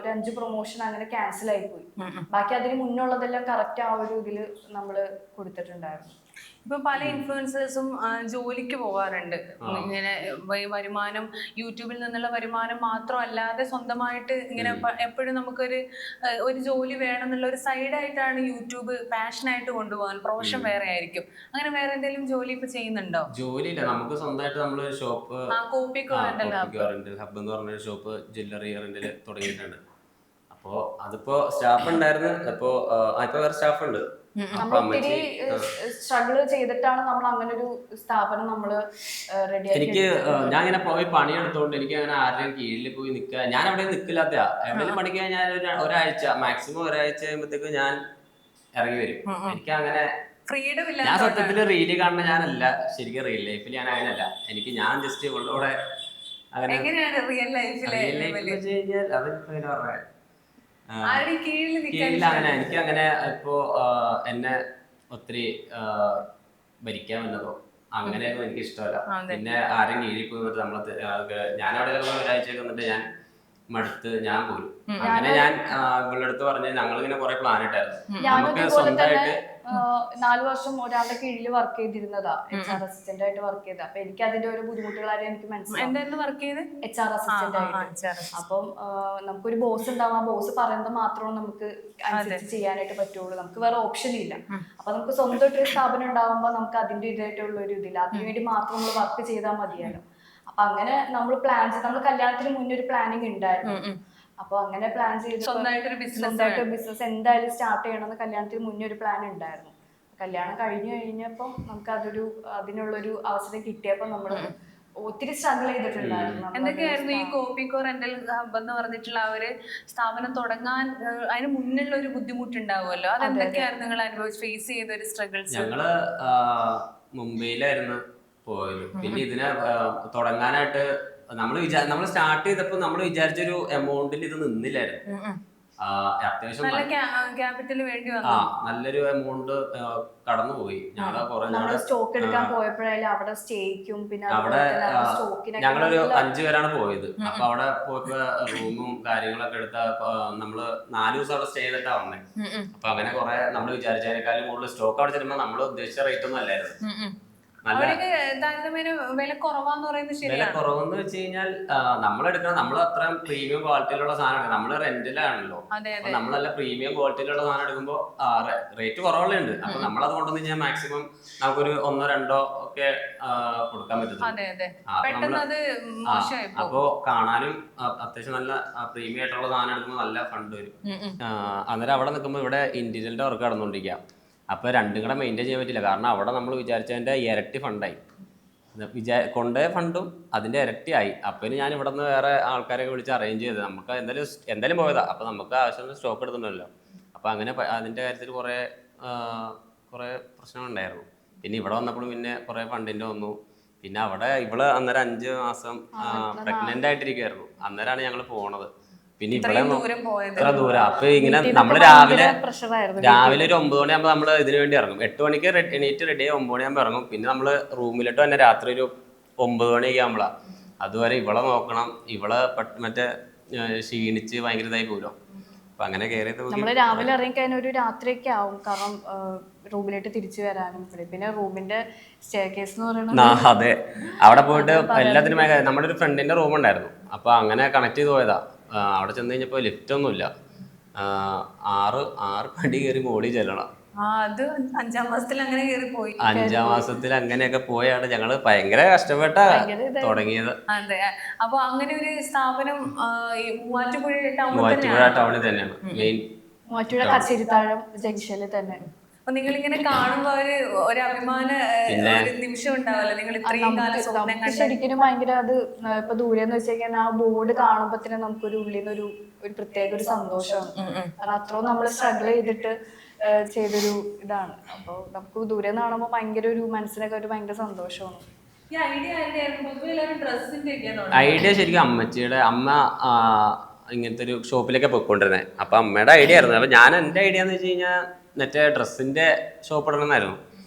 Speaker 2: 5 പ്രൊമോഷൻ അങ്ങനെ ക്യാൻസൽ ആയിപ്പോയി. ബാക്കി അതിന് മുന്നുള്ളതെല്ലാം കറക്റ്റ് ആ ഒരു ഇതില് നമ്മള് കൊടുത്തിട്ടുണ്ടായിരുന്നു.
Speaker 3: ഇപ്പൊ പല ഇൻഫ്ലുവൻസേഴ്സും ജോലിക്ക് പോകാറുണ്ട്. ഇങ്ങനെ വരുമാനം, യൂട്യൂബിൽ നിന്നുള്ള വരുമാനം മാത്രമല്ലാതെ സ്വന്തമായിട്ട് ഇങ്ങനെ എപ്പോഴും നമുക്കൊരു ജോലി വേണം എന്നുള്ള ഒരു സൈഡായിട്ടാണ് യൂട്യൂബ് പാഷനായിട്ട് കൊണ്ടുപോകാൻ. പ്രൊഫഷൻ വേറെ ആയിരിക്കും. അങ്ങനെ വേറെ എന്തെങ്കിലും ജോലി ഇപ്പൊ ചെയ്യുന്നുണ്ടോ?
Speaker 1: ജോലിയില്ല, നമുക്ക് സ്വന്തമായിട്ട് നമ്മള് ഷോപ്പ്
Speaker 3: കോപ്പിക്കോ
Speaker 1: ഹബ് എന്ന് പറഞ്ഞ ഷോപ്പ് ജ്വല്ലറി റെന്റിൽ തുടങ്ങിയിട്ടുണ്ട്. അപ്പോ അതിപ്പോ സ്റ്റാഫ് ഉണ്ടായിരുന്നു. ഇപ്പൊ വേറെ സ്റ്റാഫ് ഉണ്ട്.
Speaker 2: ഒത്തിരി സ്ട്രഗിൾ ചെയ്തിട്ടാണ് നമ്മൾ അങ്ങനെ ഒരു സ്ഥാപനം നമ്മള് റെഡി ആക്കി.
Speaker 1: എനിക്ക് ഞാൻ ഇങ്ങനെ പോയി പണിയെടുത്തോണ്ട് എനിക്ക് അങ്ങനെ ആരുടെയും കീഴിൽ പോയി നിൽക്കുക, ഞാൻ അവിടെ നിൽക്കില്ലാത്ത എവിടെയും പഠിക്കാൻ ഞാൻ ഒരാഴ്ച മാക്സിമം ഒരാഴ്ച കഴിയുമ്പോഴത്തേക്ക് ഞാൻ ഇറങ്ങി വരും. എനിക്ക് അങ്ങനെ
Speaker 3: ഫ്രീഡം ഇല്ല.
Speaker 1: ഞാൻ സത്യത്തില് റീല് കാണുന്ന ഞാനല്ല, ശരിക്കും റിയൽ ലൈഫിൽ ഞാൻ അങ്ങനല്ല. എനിക്ക് ഞാൻ ജസ്റ്റ് ഉള്ളൂടെ അങ്ങനെ
Speaker 3: റിയൽ ലൈഫില്
Speaker 1: വെച്ച് കഴിഞ്ഞാൽ അവർക്ക് അങ്ങനെ പറഞ്ഞ
Speaker 3: കീഴിൽ
Speaker 1: അങ്ങനെ എനിക്ക് അങ്ങനെ ഇപ്പോ എന്നെ ഒത്തിരി ഭരിക്കാൻ വന്നതോ അങ്ങനെയൊന്നും എനിക്ക് ഇഷ്ടമല്ല. പിന്നെ ആരും കീഴിൽ പോയി നമ്മള് ഞാൻ അവിടെ ഒരാഴ്ചയൊക്കെ വന്നിട്ട് ഞാൻ മടുത്ത് ഞാൻ പോരും. അങ്ങനെ ഞാൻ ഇവളുടെ അടുത്ത് പറഞ്ഞ് ഞങ്ങളിങ്ങനെ കുറെ പ്ലാൻ ഇട്ടായിരുന്നു. നമുക്ക് സ്വന്തമായിട്ട്
Speaker 2: 4 വർഷം ഒരാളുടെ കീഴിൽ വർക്ക് ചെയ്തിരുന്നതാ, HR അസിസ്റ്റന്റ് ആയിട്ട് വർക്ക് ചെയ്ത. അപ്പൊ എനിക്ക് അതിന്റെ ഒരു ബുദ്ധിമുട്ടുകളാരും എനിക്ക് മനസ്സിലായി.
Speaker 3: വർക്ക് ചെയ്ത്
Speaker 2: HR അസിസ്റ്റന്റ് ആയിട്ട്. അപ്പം നമുക്കൊരു ബോസ് ഉണ്ടാവും, ആ ബോസ് പറയുന്നത് മാത്രമേ നമുക്ക് അനുസരിച്ച് ചെയ്യാനായിട്ട് പറ്റുള്ളൂ, നമുക്ക് വേറെ ഓപ്ഷൻ ഇല്ല. അപ്പൊ നമുക്ക് സ്വന്തമായിട്ടൊരു സ്ഥാപനം ഉണ്ടാവുമ്പോ നമുക്ക് അതിന്റെ ഇതായിട്ടുള്ള ഒരു ഇതില്ല, അതിനുവേണ്ടി മാത്രം നമ്മൾ വർക്ക് ചെയ്താൽ മതിയല്ലോ. അപ്പൊ അങ്ങനെ നമ്മൾ പ്ലാൻ ചെയ്ത്, നമ്മൾ കല്യാണത്തിന് മുന്നേ ഒരു പ്ലാനിങ് ഉണ്ടായിരുന്നു. അപ്പൊ അങ്ങനെ പ്ലാൻ ചെയ്ത് സ്വന്തമായിട്ട് ബിസിനസ് എന്തായാലും സ്റ്റാർട്ട് ചെയ്യണമെന്ന് കല്യാണത്തിന് മുന്നേ ഒരു പ്ലാൻ ഉണ്ടായിരുന്നു. കല്യാണം കഴിഞ്ഞപ്പോ നമുക്ക് അതിനുള്ളൊരു അവസരം കിട്ടിയപ്പോ നമ്മള് ഒത്തിരി സ്ട്രഗിൾ ചെയ്തിട്ടുണ്ടായിരുന്നു.
Speaker 3: എന്തൊക്കെയായിരുന്നു ഈ കോപ്പിക്കോ റെന്റൽ ഹബ് എന്ന് പറഞ്ഞിട്ടുള്ള ആ ഒരു സ്ഥാപനം തുടങ്ങാൻ അതിന് മുന്നുള്ള ഒരു ബുദ്ധിമുട്ടുണ്ടാവുമല്ലോ, അതെന്തൊക്കെയായിരുന്നു നിങ്ങൾ ഫേസ് ചെയ്ത ഒരു സ്ട്രഗിൾസ്?
Speaker 1: ഞങ്ങള് മുംബൈയിലായിരുന്നു പോയത്. പിന്നെ ഇതിനെ തുടങ്ങാനായിട്ട് നമ്മൾ സ്റ്റാർട്ട് ചെയ്തപ്പോ നമ്മൾ വിചാരിച്ചൊരു എമൗണ്ടിൽ ഇത് നിന്നില്ലായിരുന്നു. അത്യാവശ്യം നല്ലൊരു എമൗണ്ട് കടന്നുപോയി.
Speaker 2: സ്റ്റോക്ക് എടുക്കാൻ പോയപ്പോഴായാലും അവിടെ സ്റ്റേക്കും പിന്നെ
Speaker 1: അവിടെ ഞങ്ങളൊരു 5 പേരാണ് പോയത്. അപ്പൊ അവിടെ പോയപ്പോ റൂമും കാര്യങ്ങളൊക്കെ എടുത്ത നമ്മള് 4 ദിവസം അവിടെ സ്റ്റേ ചെയ്തിട്ടാ വന്നേ. അപ്പൊ അങ്ങനെ കുറെ നമ്മൾ വിചാരിച്ചതിനേക്കാളും കൂടുതൽ സ്റ്റോക്ക് അവിടെ ചെല്ലുമ്പോ നമ്മൾ ഉദ്ദേശിച്ച റേറ്റ് ഒന്നും അല്ലായിരുന്നു.
Speaker 3: വില
Speaker 1: കുറവെന്ന് വെച്ച് കഴിഞ്ഞാൽ നമ്മൾ അത്രയും പ്രീമിയം ക്വാളിറ്റിയിലുള്ള സാധനം, നമ്മള് റെന്റിലാണല്ലോ. നമ്മളല്ല പ്രീമിയം ക്വാളിറ്റിയിലുള്ള സാധനം എടുക്കുമ്പോ റേറ്റ് കുറവുള്ളുണ്ട്. അപ്പൊ നമ്മളത് കൊണ്ടുവന്ന് കഴിഞ്ഞാൽ മാക്സിമം നമുക്കൊരു 1-2 ഒക്കെ കൊടുക്കാൻ പറ്റും. അപ്പോ കാണാനും അത്യാവശ്യം നല്ല പ്രീമിയം ആയിട്ടുള്ള സാധനം എടുക്കുമ്പോൾ നല്ല ഫണ്ട് വരും. അന്നേരം അവിടെ നിൽക്കുമ്പോൾ ഇവിടെ ഇന്റീരിയലിന്റെ വർക്ക് നടന്നുകൊണ്ടിരിക്കുക. അപ്പോൾ രണ്ടും കൂടെ മെയിൻറ്റെയിൻ ചെയ്യാൻ പറ്റില്ല. കാരണം അവിടെ നമ്മൾ വിചാരിച്ചതിൻ്റെ ഇരട്ടി ഫണ്ടായി, കൊണ്ടുപോയ ഫണ്ടും അതിൻ്റെ ഇരട്ടിയായി. അപ്പം ഞാൻ ഇവിടെ നിന്ന് വേറെ ആൾക്കാരെയൊക്കെ വിളിച്ച് അറേഞ്ച് ചെയ്തത്. നമുക്ക് എന്തായാലും പോയതാ. അപ്പോൾ നമുക്ക് ആവശ്യമുള്ള സ്റ്റോക്ക് എടുത്തിട്ടുണ്ടല്ലോ. അപ്പോൾ അങ്ങനെ അതിൻ്റെ കാര്യത്തിൽ കുറേ പ്രശ്നങ്ങളുണ്ടായിരുന്നു. പിന്നെ ഇവിടെ വന്നപ്പോഴും പിന്നെ കുറേ ഫണ്ടിൻ്റെ വന്നു. പിന്നെ അവിടെ അന്നേരം 5 മാസം പ്രഗ്നൻ്റ് ആയിട്ടിരിക്കുമായിരുന്നു. അന്നേരമാണ് ഞങ്ങൾ പോണത്. പിന്നെ ഇവിടെ ഇത്ര ദൂരം. അപ്പൊ ഇങ്ങനെ നമ്മള് രാവിലെ ഒരു 9 മണിയാകുമ്പോ നമ്മള് ഇതിനു വേണ്ടി ഇറങ്ങും. 8 മണിക്ക് എണീറ്റ് റെഡി ആയി 9 മണിയാകുമ്പോ ഇറങ്ങും. പിന്നെ നമ്മള് റൂമിലിട്ട് തന്നെ രാത്രി ഒരു 9 മണിയൊക്കെ ആകുമ്പോളാ. അതുവരെ ഇവളെ നോക്കണം. ഇവളെ മറ്റേ ക്ഷീണിച്ച് ഭയങ്കര ഇതായി പോലും. അപ്പൊ അങ്ങനെ കയറി
Speaker 2: നമ്മള് രാവിലെ ഇറങ്ങിക്കഴിഞ്ഞാൽ ഒരു രാത്രിയൊക്കെ ആവും. കാരണം റൂമിലേക്ക് തിരിച്ചു വരാനും. പിന്നെ റൂമിന്റെ സ്റ്റെയർകേസ് എന്ന് പറയുന്നത്
Speaker 1: അതെ, അവിടെ പോയിട്ട് എല്ലാത്തിനും നമ്മുടെ ഒരു ഫ്രണ്ടിന്റെ റൂം ഉണ്ടായിരുന്നു. അപ്പൊ അങ്ങനെ കണക്ട് ചെയ്ത് പോയതാ. അവിടെ ചെന്ന് കഴിഞ്ഞപ്പോ ലിഫ്റ്റ് ഒന്നുമില്ല. 6 പടി കയറി മോളിൽ ചെല്ലണം.
Speaker 3: അത് 5ാം മാസത്തിൽ അങ്ങനെ കയറി പോയി.
Speaker 1: 5ാം മാസത്തിൽ അങ്ങനെയൊക്കെ പോയാണ് ഞങ്ങള് ഭയങ്കര കഷ്ടപ്പെട്ട തുടങ്ങിയത്.
Speaker 3: അതെ. അപ്പൊ അങ്ങനെ ഒരു സ്ഥാപനം മൂവാറ്റുപുഴ
Speaker 1: ടൗണിൽ തന്നെയാണ് മെയിൻ.
Speaker 2: മൂവാറ്റുപുഴ കച്ചേരിത്താഴം ജംഗ്ഷനിൽ തന്നെ.
Speaker 3: അപ്പൊ നിങ്ങളിങ്ങനെ കാണുമ്പോ ഒരു അഭിമാന നിമിഷം ഉണ്ടാവല്ലോ, നിങ്ങൾ ഇത്രയും കാലം സ്വപ്നം കണ്ട.
Speaker 2: ശരിക്കും ഭയങ്കര അത് ഇപ്പൊ ദൂരെന്ന് വെച്ച് കഴിഞ്ഞാൽ ആ ബോർഡ് കാണുമ്പോ തന്നെ നമുക്കൊരു ഉള്ളിൽ നിന്ന് ഒരു പ്രത്യേക ഒരു സന്തോഷമാണ്. കാരണം അത്രയും നമ്മൾ സ്ട്രഗിൾ ചെയ്തിട്ട് ചെയ്തൊരു ഇതാണ്. അപ്പൊ നമുക്ക് ദൂരെ നിന്ന് കാണുമ്പോ ഭയങ്കര ഒരു മനസ്സിനൊക്കെ ഒരു ഭയങ്കര സന്തോഷമാണ്.
Speaker 1: ഐഡിയ ശരിക്കും അമ്മച്ചിയുടെ അമ്മ ഇങ്ങനത്തെ ഒരു ഷോപ്പിലൊക്കെ പോയിക്കൊണ്ടിരുന്നത്. അപ്പൊ അമ്മയുടെ ഐഡിയ ആയിരുന്നു. അപ്പൊ ഞാൻ എന്റെ ഐഡിയ എന്ന് വെച്ച് കഴിഞ്ഞാൽ മറ്റേ ഡ്രസ്സിന്റെ ഷോപ്പ് ഇടണമെന്നായിരുന്നു.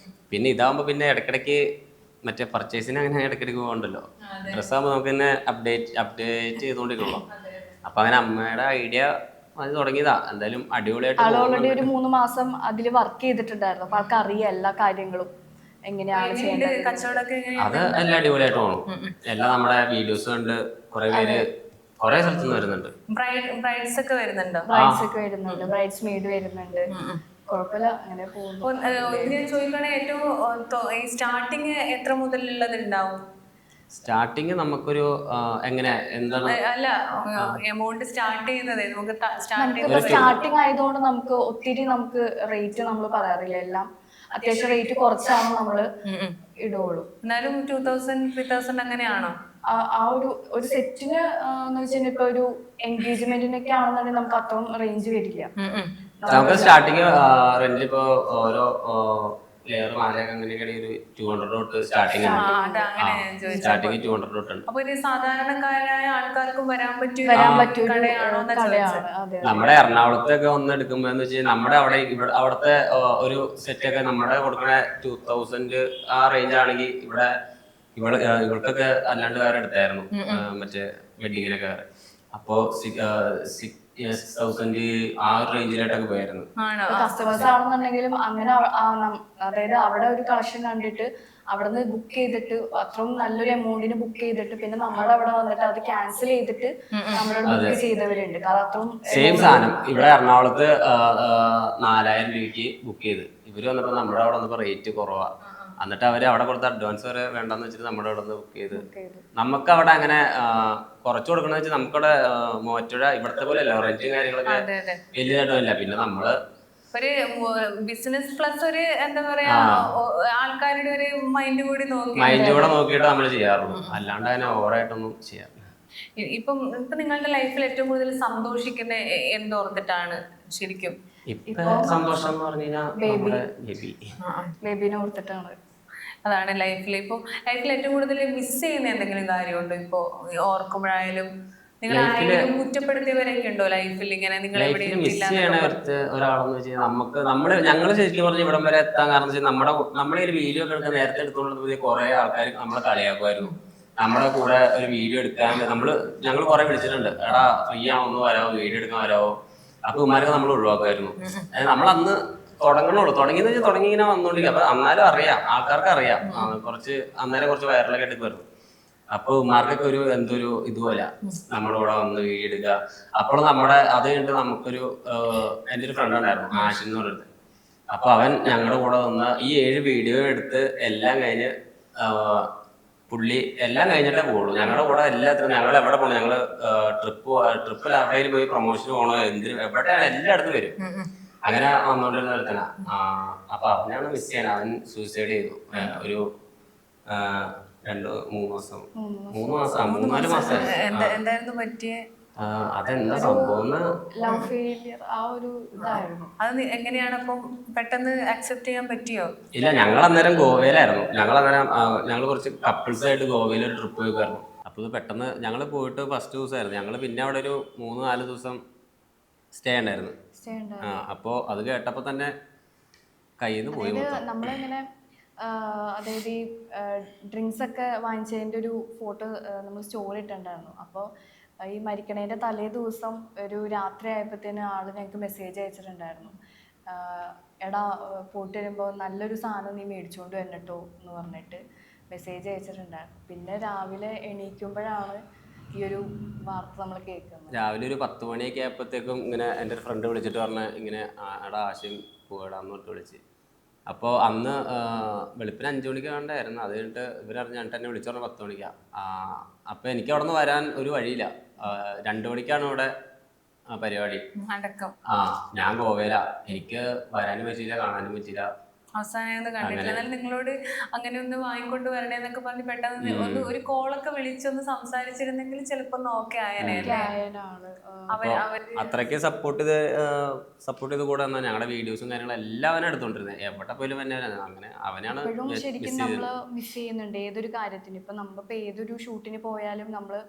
Speaker 1: പിന്നെ ഇതാകുമ്പോ പിന്നെ ഇടയ്ക്കിടയ്ക്ക് മറ്റേ പർച്ചേസിന് അങ്ങനെ ഇടയ്ക്കിടയ്ക്ക് പോകണ്ടല്ലോ. ഡ്രസ്സാകുമ്പോൾ നമുക്ക് തന്നെ അപ്ഡേറ്റ് ചെയ്തുകൊണ്ടിരിക്കുള്ളൂ. അപ്പൊ അങ്ങനെ അമ്മയുടെ ഐഡിയ അത് തുടങ്ങിയതാ. എന്തായാലും അടിപൊളിയായിട്ട്
Speaker 2: ഓൾറെഡി ഒരു 3 മാസം അതിൽ വർക്ക് ചെയ്തിട്ടുണ്ടായിരുന്നു. അപ്പൊ ആൾക്ക് അറിയാം എല്ലാ കാര്യങ്ങളും. എങ്ങനെയാണ്
Speaker 3: വീട്
Speaker 2: ചെയ്യേണ്ടത്.
Speaker 3: കച്ചവടമൊക്കെ എങ്ങനെയാണ്?
Speaker 1: അത് എല്ലാം അടിപൊളിയായിട്ട് പോകണം. എല്ലാം നമ്മുടെ വീഡിയോസ് കണ്ട് കുറെ പേര് കുറെ സ്ഥലത്തു നിന്ന് വരുന്നുണ്ട്.
Speaker 3: ബ്രൈഡ്സ് ഒക്കെ വരുന്നുണ്ടോ?
Speaker 2: ബ്രൈഡ്സ് ഒക്കെ വരുന്നുണ്ട്, ബ്രൈഡ്സ് മെയ്ഡ് വരുന്നുണ്ട്. കുഴപ്പമില്ല, അങ്ങനെ പോകുന്നു.
Speaker 3: ഞാൻ ചോദിക്കുകയാണെങ്കിൽ ഏറ്റവും ഈ സ്റ്റാർട്ടിങ് എത്ര മുതലുള്ളത് ഉണ്ടാവും?
Speaker 1: സ്റ്റാർട്ടിങ് നമുക്കൊരു എങ്ങനെ എന്താണ്
Speaker 3: അല്ല, എമൗണ്ട് സ്റ്റാർട്ട് ചെയ്യുന്നത് നമുക്ക് സ്റ്റാർട്ട്
Speaker 2: നമുക്കിപ്പോ സ്റ്റാർട്ടിങ് ആയതുകൊണ്ട് നമുക്ക് ഒത്തിരി നമുക്ക് റേറ്റ് നമ്മൾ പറയാറില്ല. എല്ലാം അത്യാവശ്യം റേറ്റ് കുറച്ചാണ് നമ്മള് ഇടുള്ളൂ.
Speaker 3: എന്നാലും 2000 3000 അങ്ങനെയാണോ?
Speaker 2: ആ ഒരു സെറ്റിന് എന്ന് വെച്ചാൽ ഇപ്പൊ ഒരു എൻഗേജ്മെന്റിനൊക്കെ ആണെന്നുണ്ടെങ്കിൽ നമുക്ക് അത്രയും റേഞ്ച് വരില്ല.
Speaker 1: നമുക്ക് സ്റ്റാർട്ടിങ് റെന്റ് ഇപ്പോ ഓരോ ലെയർ മാലയൊക്കെ അങ്ങനെയൊക്കെ ഒരു 200 തൊട്ട് സ്റ്റാർട്ടിങ് സ്റ്റാർട്ടിങ് 200 തൊട്ടുണ്ട്.
Speaker 3: അപ്പൊ ഒരു സാധാരണക്കാരായ ആൾക്കാർക്കും വരാൻ പറ്റിയ
Speaker 2: കടയാണ്.
Speaker 1: നമ്മുടെ എറണാകുളത്തൊക്കെ ഒന്ന് എടുക്കുമ്പോ എന്ന് വെച്ചാൽ നമ്മുടെ അവിടുത്തെ ഒരു സെറ്റ് ഒക്കെ നമ്മുടെ കൊടുക്കണ 2000 ആ റേഞ്ച് ആണെങ്കിൽ ഇവൾക്കൊക്കെ അല്ലാണ്ട് വേറെ എടുത്തായിരുന്നു മറ്റേ വെഡിങ്ങിനൊക്കെ വേറെ. അപ്പോ 6000 ആ ഒരു റേഞ്ചിലായിട്ടൊക്കെ പോയായിരുന്നു.
Speaker 2: കസ്റ്റമേഴ്സ് ആണെന്നുണ്ടെങ്കിലും അങ്ങനെ അതായത് അവിടെ ഒരു കളക്ഷൻ കണ്ടിട്ട് അവിടുന്ന് ബുക്ക് ചെയ്തിട്ട് അത്രയും നല്ലൊരു എമൗണ്ടിന് ബുക്ക് ചെയ്തിട്ട് പിന്നെ നമ്മുടെ അവിടെ വന്നിട്ട് അത് ക്യാൻസൽ ചെയ്തിട്ട് നമ്മളോട് ബുക്ക് ചെയ്തവരുണ്ട്. കാരണം അത്രയും
Speaker 1: സെയിം സാധനം ഇവിടെ എറണാകുളത്ത് 4000 രൂപയ്ക്ക് ബുക്ക് ചെയ്ത് ഇവര് വന്നപ്പോ നമ്മുടെ അവിടെ വന്നപ്പോ റേറ്റ് കുറവാ. എന്നിട്ട് അവര് അവിടെ കൊടുത്ത അഡ്വാൻസ് വരെ വേണ്ടെന്ന് വെച്ചിട്ട് നമ്മുടെ അവിടെ നിന്ന് ബുക്ക് ചെയ്ത് നമുക്ക് അവിടെ അങ്ങനെ കുറച്ച് കൊടുക്കണമെന്ന് വെച്ചാൽ നമുക്കവിടെ മൂവാറ്റുപുഴ ഇവിടത്തെ പോലെ അല്ല, റെന്റും കാര്യങ്ങളൊക്കെ വലിയതായിട്ടില്ല. പിന്നെ നമ്മള്
Speaker 3: ഒരു ബിസിനസ് പ്ലസ് ഒരു എന്താ പറയാ ആൾക്കാരുടെ ഒരു മൈൻഡ് കൂടെ
Speaker 1: നോക്കിയിട്ട് നമ്മൾ ചെയ്യാറുള്ളൂ, അല്ലാണ്ട് അതിനെ ഓവറായിട്ടൊന്നും ചെയ്യാറില്ല.
Speaker 3: ഇപ്പൊ നിങ്ങളുടെ ലൈഫിൽ ഏറ്റവും കൂടുതൽ സന്തോഷിക്കുന്ന എന്തോർത്തിട്ടാണ് ശരിക്കും?
Speaker 1: ഇപ്പൊ സന്തോഷം എന്ന് പറഞ്ഞു കഴിഞ്ഞാൽ
Speaker 2: ബേബിനെ ഓർത്തിട്ടാണ്.
Speaker 3: അതാണ് ലൈഫിൽ ഏറ്റവും കൂടുതൽ മിസ് ചെയ്യുന്ന എന്തെങ്കിലും കാര്യമുണ്ടോ? ഇപ്പൊ ഓർക്കുമ്പോഴായാലും നിങ്ങൾ ആരെങ്കിലും കുറ്റപ്പെടുത്തിയവരൊക്കെ ഉണ്ടോ ലൈഫിൽ? ഇങ്ങനെ നിങ്ങൾ
Speaker 1: മിസ് ചെയ്യണ ഒരാളെന്ന് വെച്ചാൽ ഞങ്ങള് ശരിക്കും പറഞ്ഞ ഇവിടം വരെ എത്താൻ കാരണം വെച്ചാൽ നമ്മളെ ഒരു വീഡിയോ ഒക്കെ എടുക്കാൻ നേരത്തെ എടുത്തുകൊണ്ട് കുറെ ആൾക്കാർ നമ്മളെ കളിയാക്കുമായിരുന്നു. നമ്മുടെ കൂടെ ഒരു വീഡിയോ എടുക്കാൻ ഞങ്ങൾ കുറെ വിളിച്ചിട്ടുണ്ട്, എടാ ഫ്രീ ആണോ ഒന്ന് വരാമോ, വീഡിയോ എടുക്കാൻ വരാമോ. അപ്പൊ ഇമാരൊക്കെ നമ്മൾ ഒഴിവാക്കുമായിരുന്നു. നമ്മൾ അന്ന് തുടങ്ങിയെന്ന് വെച്ചാൽ തുടങ്ങി ഇങ്ങനെ വന്നോണ്ടിരിക്കും. അപ്പൊ അന്നേരം അറിയാം, ആൾക്കാർക്ക് അറിയാം, അന്നേരം കുറച്ച് വൈറലൊക്കെ ആയിട്ട് വരും. അപ്പൊ ഉമ്മാർക്കൊക്കെ എന്തൊരു ഇതുപോലെ നമ്മുടെ കൂടെ വന്ന് വീഡിയോ എടുക്കുക. അപ്പോൾ അത് കഴിഞ്ഞിട്ട് നമുക്കൊരു എൻ്റെ ഒരു ഫ്രണ്ട് ഉണ്ടായിരുന്നു, ആഷിൻ എന്ന് പറയുന്നത്. അപ്പൊ അവൻ ഞങ്ങളുടെ കൂടെ വന്ന് ഈ 7 വീഡിയോ എടുത്ത് എല്ലാം കഴിഞ്ഞ് പുള്ളി എല്ലാം കഴിഞ്ഞിട്ടേ പോകുള്ളൂ. ഞങ്ങളുടെ കൂടെ എല്ലാത്തിനും ഞങ്ങൾ എവിടെ പോകണം, ഞങ്ങള് ട്രിപ്പിൽ എവിടെയും പോയി പ്രൊമോഷന് പോകണോ എവിടെയാണ് എല്ലായിടത്തും വരും. അങ്ങനെ വന്നോണ്ടിരുന്ന ഒരുത്തനാ. അപ്പൊ അവനാണ് മിസ് ചെയ്യാൻ. അവൻ സൂയിസൈഡ് ചെയ്തു ഒരു 2-3 മാസം 3-4 മാസം.
Speaker 3: എന്തായിരുന്നു പറ്റിയ?
Speaker 1: അതെന്താ സംഭവം?
Speaker 2: ലവ് ഫെയിലിയർ ആ ഒരു ഇതായിരുന്നു.
Speaker 3: അത് എങ്ങനെയാണ് അപ്പം പെട്ടെന്ന് അക്സെപ്റ്റ് ചെയ്യാൻ പറ്റിയോ?
Speaker 1: ഇല്ല, ഞങ്ങൾ അന്നേരം ഗോവയിലായിരുന്നു. ഞങ്ങൾ കുറച്ച് കപ്പിൾസ് ആയിട്ട് ഗോവയിൽ ഒരു ട്രിപ്പ് പോയിക്കായിരുന്നു. അപ്പൊ ഇത് പെട്ടെന്ന് ഞങ്ങൾ പോയിട്ട് ഫസ്റ്റ് ദിവസമായിരുന്നു. ഞങ്ങൾ പിന്നെ അവിടെ ഒരു 3-4 ദിവസം സ്റ്റേ ഉണ്ടായിരുന്നു. അപ്പോ അത് കേട്ടപ്പോ തന്നെ കയ്യിൽ നിന്ന് പോയി.
Speaker 2: നമ്മളിങ്ങനെ അതായത് ഈ ഡ്രിങ്ക്സ് ഒക്കെ വാങ്ങിച്ചതിൻ്റെ ഒരു ഫോട്ടോ നമ്മൾ സ്റ്റോറി ഇട്ടിട്ടുണ്ടായിരുന്നു. അപ്പോൾ ഈ മരിക്കണേൻ്റെ തലേ ദിവസം ഒരു രാത്രി ആയപ്പോഴത്തേന് ആള് ഞങ്ങൾക്ക് മെസ്സേജ് അയച്ചിട്ടുണ്ടായിരുന്നു, എടാ പോയിട്ട് വരുമ്പോൾ നല്ലൊരു സാധനം നീ മേടിച്ചുകൊണ്ട് വന്നിട്ടോ എന്ന് പറഞ്ഞിട്ട് മെസ്സേജ് അയച്ചിട്ടുണ്ടായിരുന്നു. പിന്നെ രാവിലെ എണീക്കുമ്പോഴാണ് ഈ ഒരു വാർത്ത നമ്മൾ കേൾക്കുന്നത്.
Speaker 1: രാവിലെ ഒരു 10 മണിയൊക്കെ ആയപ്പോഴത്തേക്കും ഇങ്ങനെ എൻ്റെ ഒരു ഫ്രണ്ട് വിളിച്ചിട്ട് പറഞ്ഞ ഇങ്ങനെ എടാ ആശയം പോയിടാന്ന് പറഞ്ഞിട്ട് വിളിച്ച്. അപ്പോൾ അന്ന് വെളുപ്പിന് 5 മണിക്ക് വേണ്ടായിരുന്നു. അത് കഴിഞ്ഞിട്ട് ഇവരറിഞ്ഞ് എന്നിട്ട് എന്നെ വിളിച്ചു പറഞ്ഞാൽ 10 മണിക്കാണ്. അപ്പോൾ എനിക്ക് അവിടെ നിന്ന് വരാൻ ഒരു വഴിയില്ല. 2 മണിക്കാണ് ഇവിടെ പരിപാടി. ഞാൻ ഗോവയിലാ. എനിക്ക് വരാനും പറ്റിയില്ല, കാണാനും പറ്റിയില്ല.
Speaker 3: അവസാനം കണ്ടിട്ടില്ല. എന്നാലും നിങ്ങളോട് അങ്ങനെ ഒന്ന് വാങ്ങിക്കൊണ്ട് വരണേന്നൊക്കെ പറഞ്ഞ് പെട്ടെന്ന് ഒരു കോളൊക്കെ വിളിച്ചൊന്ന് സംസാരിച്ചിരുന്നെങ്കിൽ ചിലപ്പോ ഓക്കെ ആയനെ.
Speaker 1: അത്രയ്ക്ക് സപ്പോർട്ട് ചെയ്ത് കൂടെ വന്നാൽ ഞങ്ങളുടെ വീഡിയോസും കാര്യങ്ങളും എല്ലാം അവനെ എടുത്തോണ്ടിരുന്നത്. എവിടെ പോലും അങ്ങനെ അവനാണ്
Speaker 2: ശരിക്കും നമ്മള് മിസ് ചെയ്യുന്നുണ്ട് ഏതൊരു കാര്യത്തിന്. ഇപ്പൊ നമ്മളിപ്പോ ഏതൊരു ഷൂട്ടിന് പോയാലും നമ്മള്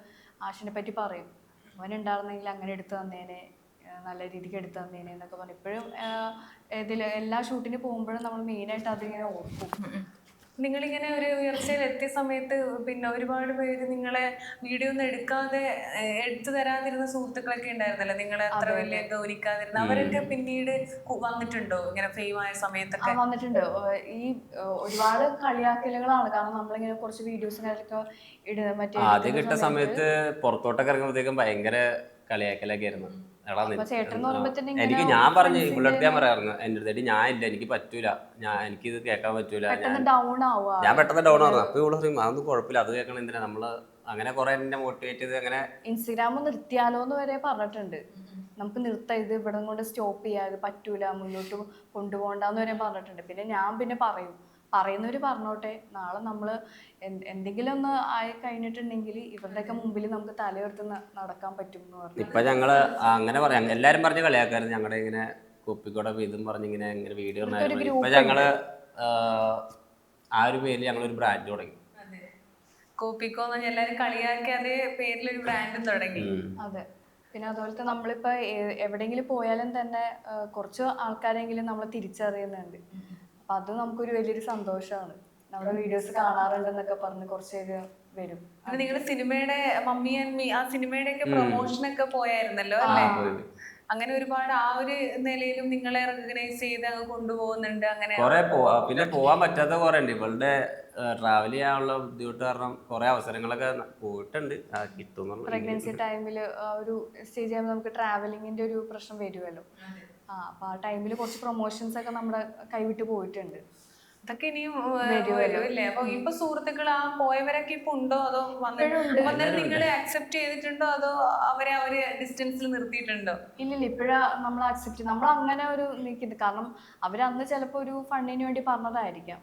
Speaker 2: ആഷിനെ പറ്റി പറയും, അവനുണ്ടായിരുന്നെങ്കിൽ അങ്ങനെ എടുത്തു തന്നേനെ, നല്ല രീതിക്ക് എടുത്തു തന്നേനെ എന്നൊക്കെ പറഞ്ഞു. ഇപ്പോഴും എല്ലാ ഷൂട്ടിന് പോകുമ്പോഴും നമ്മൾ മെയിനായിട്ട് അതിങ്ങനെ ഓർക്കും.
Speaker 3: നിങ്ങളിങ്ങനെ ഒരു ഉയർച്ചയിൽ എത്തിയ സമയത്ത് പിന്നെ ഒരുപാട് പേര് നിങ്ങളെ വീഡിയോ ഒന്നും എടുക്കാതെ എടുത്തു തരാതിരുന്ന സുഹൃത്തുക്കളൊക്കെ ഉണ്ടായിരുന്നല്ലോ, നിങ്ങളെ അത്ര വലിയ ഗൗനിക്കാതിരുന്ന, അവരൊക്കെ പിന്നീട് വന്നിട്ടുണ്ടോ ഇങ്ങനെ ഫെയിം ആയ സമയത്തൊക്കെ?
Speaker 2: വന്നിട്ടുണ്ട്. ഈ ഒരുപാട് കളിയാക്കലുകളാണ്. കാരണം നമ്മളിങ്ങനെ കുറച്ച് വീഡിയോസും കാര്യമൊക്കെ ഇടുന്നത് മറ്റേ
Speaker 1: ആദ്യം കിട്ട സമയത്ത് പുറത്തോട്ടൊക്കെ ഇറങ്ങുമ്പോഴത്തേക്കും ഭയങ്കര കളിയാക്കലൊക്കെ ആയിരുന്നു.
Speaker 2: ചേട്ടൻ എന്ന് പറയുമ്പോ തന്നെ
Speaker 1: എനിക്ക് ഞാൻ പറഞ്ഞു ഇവിടെ അടുത്ത് ഞാൻ പറയാറുണ്ട്, എൻ്റെ അടുത്തേക്ക് ഞാൻ ഇല്ല, എനിക്ക് പറ്റൂല, എനിക്കിത് കേൾക്കാൻ പറ്റൂല,
Speaker 2: ഡൗൺ ആവുക.
Speaker 1: ഞാൻ പെട്ടെന്ന് ഡൗൺ ആയിരുന്നു. അപ്പൊ ഇവിടെ പറയും അതൊന്നും കുഴപ്പമില്ല, അത് കേൾക്കണം എന്തിനാ, നമ്മള് അങ്ങനെ കുറെ എന്നെ മോട്ടിവേറ്റ് ചെയ്ത് അങ്ങനെ.
Speaker 2: ഇൻസ്റ്റഗ്രാം നിർത്തിയാലോ എന്ന് വരെ പറഞ്ഞിട്ടുണ്ട്. നമുക്ക് നിർത്താം, ഇത് ഇവിടെ കൊണ്ട് സ്റ്റോപ്പ് ചെയ്യാം, ഇത് പറ്റൂല, മുന്നോട്ട് കൊണ്ടുപോകണ്ടെന്ന് വരെ പറഞ്ഞിട്ടുണ്ട്. പിന്നെ ഞാൻ പറയുന്നവര് പറഞ്ഞോട്ടെ, നാളെ നമ്മള് എന്തെങ്കിലും ഒന്ന് ആയി കഴിഞ്ഞിട്ടുണ്ടെങ്കിൽ ഇവരുടെയൊക്കെ മുമ്പിൽ നമുക്ക് തലയുയർത്തി നടക്കാൻ പറ്റും എന്ന് പറഞ്ഞു.
Speaker 1: ഇപ്പൊ ഞങ്ങള് അങ്ങനെ പറയാം, എല്ലാരും പറഞ്ഞ് കളിയാക്കായിരുന്നു ഞങ്ങളുടെ ഇങ്ങനെ കുപ്പിക്കൂടെ ഇതും പറഞ്ഞിങ്ങനെ ഇങ്ങനെ വീഡിയോ. ഇപ്പൊ ഞങ്ങള് ആ ഒരു പേരിൽ ഞങ്ങളൊരു ബ്രാൻഡ് തുടങ്ങി.
Speaker 3: കോപ്പിക്കോന്ന് എല്ലാരും കളിയാക്കി അതേ പേരിലൊരു ബ്രാൻഡും തുടങ്ങി.
Speaker 2: അതെ. പിന്നെ അതുപോലത്തെ നമ്മളിപ്പോ എവിടെയെങ്കിലും പോയാലും തന്നെ കുറച്ച് ആൾക്കാരെങ്കിലും നമ്മൾ തിരിച്ചറിയുന്നുണ്ട്. അപ്പൊ അത് നമുക്കൊരു വലിയൊരു സന്തോഷമാണ്. നമ്മുടെ വീഡിയോസ് കാണാറുണ്ടെന്നൊക്കെ പറഞ്ഞ് കുറച്ച് പേര് വരും.
Speaker 3: നിങ്ങളുടെ സിനിമയുടെ മമ്മി ആൻഡ് മീ, ആ സിനിമയുടെ ഒക്കെ പ്രൊമോഷൻ ഒക്കെ പോയായിരുന്നല്ലോ അല്ലേ? അങ്ങനെ ഒരുപാട് ആ ഒരു നിലയിലും നിങ്ങളെ റെക്കഗ്നൈസ് ചെയ്ത് അങ്ങ് കൊണ്ടുപോകുന്നുണ്ട്. അങ്ങനെ
Speaker 1: പിന്നെ പോവാൻ പറ്റാത്ത കുറെ ഉണ്ട്. ഇവളുടെ ട്രാവൽ ചെയ്യാനുള്ള ബുദ്ധിമുട്ട് കാരണം കുറെ അവസരങ്ങളൊക്കെ പോയിട്ടുണ്ട്.
Speaker 2: പ്രഗ്നൻസി ടൈമിൽ ഒരു സ്റ്റേജ് ആകുമ്പോൾ നമുക്ക് ട്രാവലിങ്ങിന്റെ ഒരു പ്രശ്നം വരുമല്ലോ. അപ്പൊ ആ ടൈമിൽ കുറച്ച് പ്രൊമോഷൻസ് ഒക്കെ നമ്മുടെ കൈവിട്ട് പോയിട്ടുണ്ട്.
Speaker 3: അതൊക്കെ ഇനിയും വരുമല്ലേ? അപ്പൊ ഇപ്പൊ സുഹൃത്തുക്കൾ ആ പോയവരൊക്കെ ഇപ്പൊ ഉണ്ടോ, അതോ വന്നിട്ട് നിങ്ങളെ അക്സെപ്റ്റ് ചെയ്തിട്ടുണ്ടോ, അതോ അവരെ ഡിസ്റ്റൻസിൽ നിർത്തിയിട്ടുണ്ടോ?
Speaker 2: ഇല്ലില്ല, ഇപ്പഴാ നമ്മൾ അക്സെപ്റ്റ്, നമ്മൾ അങ്ങനെ ഒരു നിൽക്കുന്നത്. കാരണം അവരന്ന് ചിലപ്പോ ഒരു ഫണ്ടിന് വേണ്ടി പറഞ്ഞതായിരിക്കാം.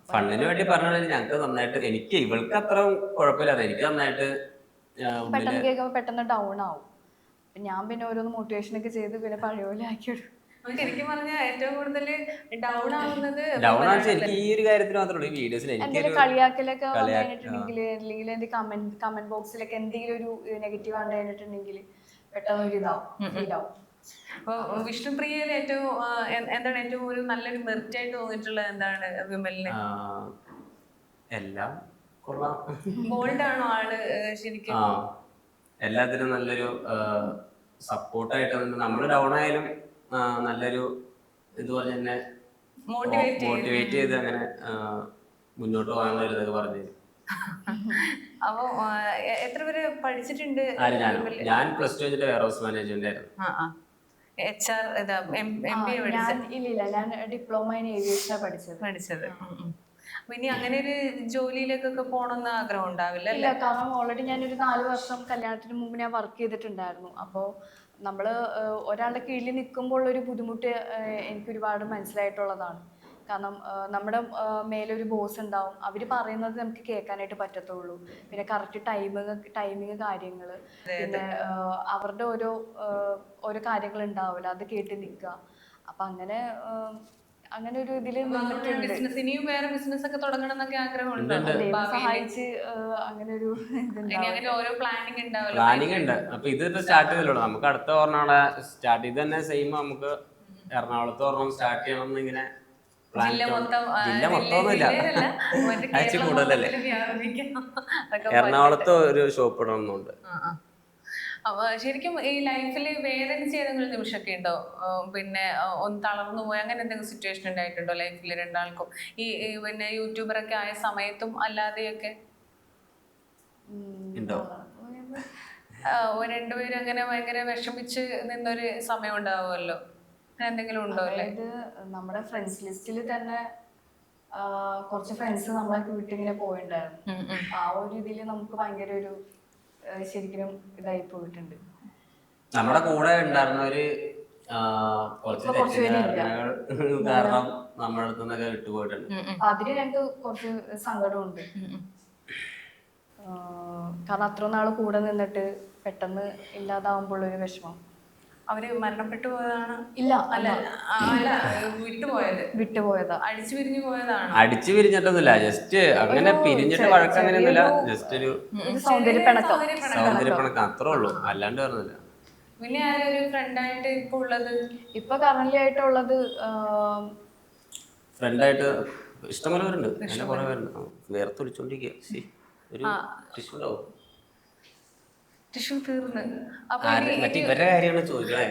Speaker 1: ഫണ്ടിന് വേണ്ടി പറഞ്ഞാൽ ഞങ്ങൾക്ക് നന്നായിട്ട്, എനിക്ക് ഇവൾക്ക് അത്ര കുഴപ്പമില്ലാതെ എനിക്ക് നന്നായിട്ട്
Speaker 2: പെട്ടെന്ന് കേൾക്കുമ്പോൾ പെട്ടെന്ന് ഡൗൺ ആവും. ഞാൻ പിന്നെ ഓരോന്ന് മോട്ടിവേഷൻ ഒക്കെ ചെയ്ത് പിന്നെ പഴയ പോലെ ആക്കിയിടും.
Speaker 3: ശരിക്കും പറഞ്ഞാൽ ഏറ്റവും കൂടുതൽ ഡൗൺ ആവുന്നത്
Speaker 1: എനിക്ക് ഈ ഒരു കാര്യത്തിൽ മാത്രമേ വീഡിയോസിൽ
Speaker 2: എന്തെങ്കിലും കളിയാക്കലൊക്കെ കഴിഞ്ഞിട്ടുണ്ടെങ്കിൽ, അല്ലെങ്കിൽ കമന്റ് ബോക്സിലൊക്കെ എന്തെങ്കിലും ഒരു നെഗറ്റീവ് കണ്ടു കഴിഞ്ഞിട്ടുണ്ടെങ്കിൽ പെട്ടെന്ന് ഒരു ഇതാവും.
Speaker 3: അപ്പൊ വിഷ്ണുപ്രിയയിൽ എന്താണ് ഏറ്റവും ഒരു നല്ലൊരു മെറിറ്റ് ആയിട്ട് തോന്നിയിട്ടുള്ളത്? എന്താണ് വിമലിന്?
Speaker 1: എല്ലാം കൊള്ളാം.
Speaker 3: ബോൾഡ് ആണോ ആള്? ശരിക്കും
Speaker 1: എല്ലാത്തിനും നല്ലൊരു സപ്പോർട്ടായിട്ട് നമ്മള് ഡൗൺ ആയാലും നല്ലൊരു ഇതുപോലെ തന്നെ മോട്ടിവേറ്റ് ചെയ്ത് അങ്ങനെ മുന്നോട്ട് പോകാനുള്ള ഒരു ഇതൊക്കെ പറഞ്ഞു.
Speaker 3: അപ്പൊ എത്ര പേര് പഠിച്ചിട്ടുണ്ട്?
Speaker 1: ഞാൻ പ്ലസ് ടു കഴിഞ്ഞിട്ട് വെയർ ഹൗസ് മാനേജ്മെന്റ് ആയിരുന്നു.
Speaker 2: ഇല്ല, ഞാൻ ഡിപ്ലോമ ഇൻ ഏവിയേഷനാണ് പഠിച്ചത്.
Speaker 3: പിന്നെ അങ്ങനെ ഒരു ജോലിയിലേക്കൊക്കെ പോകണമെന്ന് ആഗ്രഹം ഉണ്ടാവില്ല?
Speaker 2: ഇല്ല, കാരണം ഓൾറെഡി ഞാനൊരു 4 വർഷം കല്യാണത്തിന് മുമ്പ് ഞാൻ വർക്ക് ചെയ്തിട്ടുണ്ടായിരുന്നു. അപ്പോൾ നമ്മൾ ഒരാളുടെ കീഴിൽ നിൽക്കുമ്പോൾ ഒരു ബുദ്ധിമുട്ട് എനിക്ക് ഒരുപാട് മനസ്സിലായിട്ടുള്ളതാണ്. കാരണം നമ്മുടെ മേലൊരു ബോസ് ഉണ്ടാവും, അവർ പറയുന്നത് നമുക്ക് കേൾക്കാനായിട്ട് പറ്റത്തുള്ളൂ. പിന്നെ കറക്റ്റ് ടൈമിങ് കാര്യങ്ങൾ, പിന്നെ അവരുടെ ഓരോ കാര്യങ്ങൾ ഉണ്ടാവില്ല, അത് കേട്ട് നിൽക്കുക. അപ്പം അങ്ങനെ ഒരു ഇതിൽ
Speaker 3: ഇനിയും വേറെ ബിസിനസ് ഒക്കെ തുടങ്ങണം എന്നൊക്കെ ആഗ്രഹമുണ്ട്.
Speaker 2: സഹായിച്ച് അങ്ങനെ ഒരു
Speaker 3: ഓരോ പ്ലാനിങ്
Speaker 1: ഉണ്ട്. അപ്പൊ ഇത് സ്റ്റാർട്ട് ചെയ്തല്ലോ, നമുക്ക് അടുത്ത ഒരെണ്ണം സ്റ്റാർട്ട് ചെയ്ത് തന്നെ സെയിം നമുക്ക് എറണാകുളത്ത് ഒരെണ്ണം സ്റ്റാർട്ട് ചെയ്യണം എന്നിങ്ങനെ. ജില്ല മൊത്തമൊന്നുമില്ല, ആഴ്ച കൂടുതലല്ലേ. എറണാകുളത്ത് ഒരു ഷോപ്പ് ഇടണമെന്നുണ്ട്.
Speaker 3: ശരിക്കും ഈ ലൈഫിൽ വേദനിച്ച ഏതെങ്കിലും നിമിഷമൊക്കെ ഉണ്ടോ? പിന്നെ ഒന്ന് തളർന്നു പോയി അങ്ങനെ എന്തെങ്കിലും സിറ്റുവേഷൻ ഉണ്ടായിട്ടുണ്ടോ ലൈഫിൽ രണ്ടാൾക്കും? ഈ പിന്നെ യൂട്യൂബറൊക്കെ ആയ സമയത്തും അല്ലാതെയൊക്കെ രണ്ടുപേരും അങ്ങനെ ഭയങ്കര വിഷമിച്ച് നിന്നൊരു സമയം ഉണ്ടാവുമല്ലോ, എന്തെങ്കിലും ഉണ്ടോ?
Speaker 2: അതായത് നമ്മുടെ ഫ്രണ്ട്സ് ലിസ്റ്റിൽ തന്നെ കുറച്ച് ഫ്രണ്ട്സ് നമ്മളെ വീട്ടിങ്ങനെ പോയിണ്ടായിരുന്നു. ആ ഒരു ഇതിൽ നമുക്ക് ഭയങ്കര ഒരു ശരിക്കും ഇതായി പോയിട്ടുണ്ട്.
Speaker 1: നമ്മുടെ കൂടെ ഉണ്ടായിരുന്നവര് കാരണം നമ്മുടെ അടുത്ത് നിന്നൊക്കെ വിട്ടുപോയിട്ടുണ്ട്.
Speaker 2: അതിന് ഞങ്ങൾക്ക് കുറച്ച് സങ്കടമുണ്ട്. കാരണം അത്ര നാള് കൂടെ നിന്നിട്ട് പെട്ടെന്ന് ഇല്ലാതാവുമ്പോൾ ഒരു വിഷമം.
Speaker 3: അവര് മരണപ്പെട്ടു പോയതാണ്?
Speaker 2: ഇല്ല,
Speaker 3: അല്ല
Speaker 2: വിട്ടുപോയതാ.
Speaker 3: അടിച്ചു പിരിഞ്ഞു പോയതാണ്?
Speaker 1: അടിച്ചു പിരിഞ്ഞിട്ടൊന്നുമില്ല, ജസ്റ്റ് അങ്ങനെ പിരിഞ്ഞിട്ട് വഴക്കങ്ങനെയൊന്നുമില്ല, ജസ്റ്റ് ഒരു സൗന്ദര്യപ്പിണക്കം അത്രേ ഉള്ളൂ, അല്ലാണ്ട് പറഞ്ഞില്ല.
Speaker 3: പിന്നെ ആരൊരു ഫ്രണ്ടായിട്ട് ഇപ്പൊ ഉള്ളത്?
Speaker 2: ഇപ്പൊ കറന്റ് ആയിട്ടുള്ളത്
Speaker 1: ഫ്രണ്ടായിട്ട് ഇഷ്ടംപോലെ പേരുണ്ട്, അങ്ങനെ കുറെ പേരുണ്ട്. വേർത്തൊലിച്ചോണ്ടിരിക്കുക. ഒരു ടിഷ്യൂ ഉണ്ടാവും.
Speaker 3: ടിഷ്യൂ തീർന്ന് അപ്പൊ
Speaker 1: മറ്റേ ഇവരുടെ കാര്യമാണ് ചോദിക്കണേ.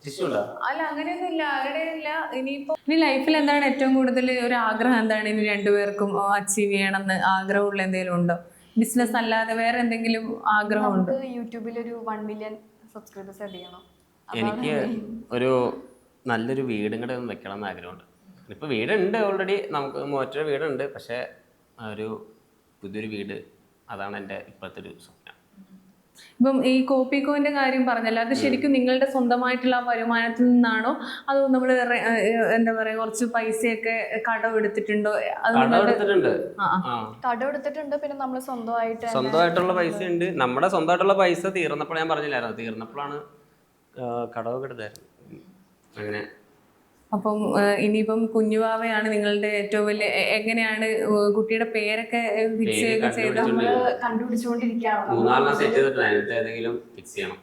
Speaker 1: ടിഷ്യൂ ഉണ്ടോ?
Speaker 3: അല്ല അങ്ങനെയൊന്നും ഇല്ല, ആരുടെ ഇല്ല. ഇനി ലൈഫിൽ എന്താണ് ഏറ്റവും കൂടുതൽ ഒരു ആഗ്രഹം, എന്താണ് ഇനി രണ്ടുപേർക്കും അച്ചീവ് ചെയ്യണമെന്ന് ആഗ്രഹമുള്ള എന്തെങ്കിലും ഉണ്ടോ? ബിസിനസ് അല്ലാതെ വേറെ എന്തെങ്കിലും ആഗ്രഹമുണ്ടോ?
Speaker 2: യൂട്യൂബിൽ ഒരു 1 മില്യൺ സബ്സ്ക്രൈബേഴ്സ് ചെയ്യണം.
Speaker 1: എനിക്ക് ഒരു നല്ലൊരു വീടും കൂടെ ഒന്ന് വെക്കണം എന്ന് ആഗ്രഹമുണ്ട്. ഇപ്പോൾ വീടുണ്ട്, ഓൾറെഡി നമുക്ക് മറ്റൊരു വീടുണ്ട്, പക്ഷേ ഒരു പുതിയൊരു വീട്, അതാണ് എൻ്റെ ഇപ്പോഴത്തെ ഒരു സ്വപ്നം.
Speaker 3: ഇപ്പം ഈ കോപ്പിക്കോന്റെ കാര്യം പറഞ്ഞല്ലോ, അത് ശരിക്കും നിങ്ങളുടെ സ്വന്തമായിട്ടുള്ള വരുമാനത്തിൽ നിന്നാണോ അതോ നമ്മൾ എന്താ പറയാ കുറച്ച് പൈസയൊക്കെ കടമെടുത്തിട്ടുണ്ടോ?
Speaker 2: കടമെടുത്തിട്ടുണ്ട്, പിന്നെ നമ്മൾ
Speaker 1: സ്വന്തമായിട്ടുള്ള പൈസ ഉണ്ട്. നമ്മുടെ സ്വന്തമായിട്ടുള്ള പൈസ തീർന്നപ്പോൾ ഞാൻ പറഞ്ഞില്ലായിരുന്നു, തീർന്നപ്പോഴാണ് കടമൊക്കെ എടുത്തായിരുന്നു. അങ്ങനെ
Speaker 3: അപ്പം ഇനിയിപ്പം കുഞ്ഞുവാവയാണ് നിങ്ങളുടെ ഏറ്റവും വലിയ, എങ്ങനെയാണ് കുട്ടിയുടെ പേരൊക്കെ ഫിക്സ് ചെയ്ത്
Speaker 2: കണ്ടുപിടിച്ചുകൊണ്ടിരിക്കുകയാണ്.
Speaker 1: 3-4 സെറ്റ് ചെയ്തിട്ട് അതിനകത്ത് ഏതെങ്കിലും ഫിക്സ് ചെയ്യണം.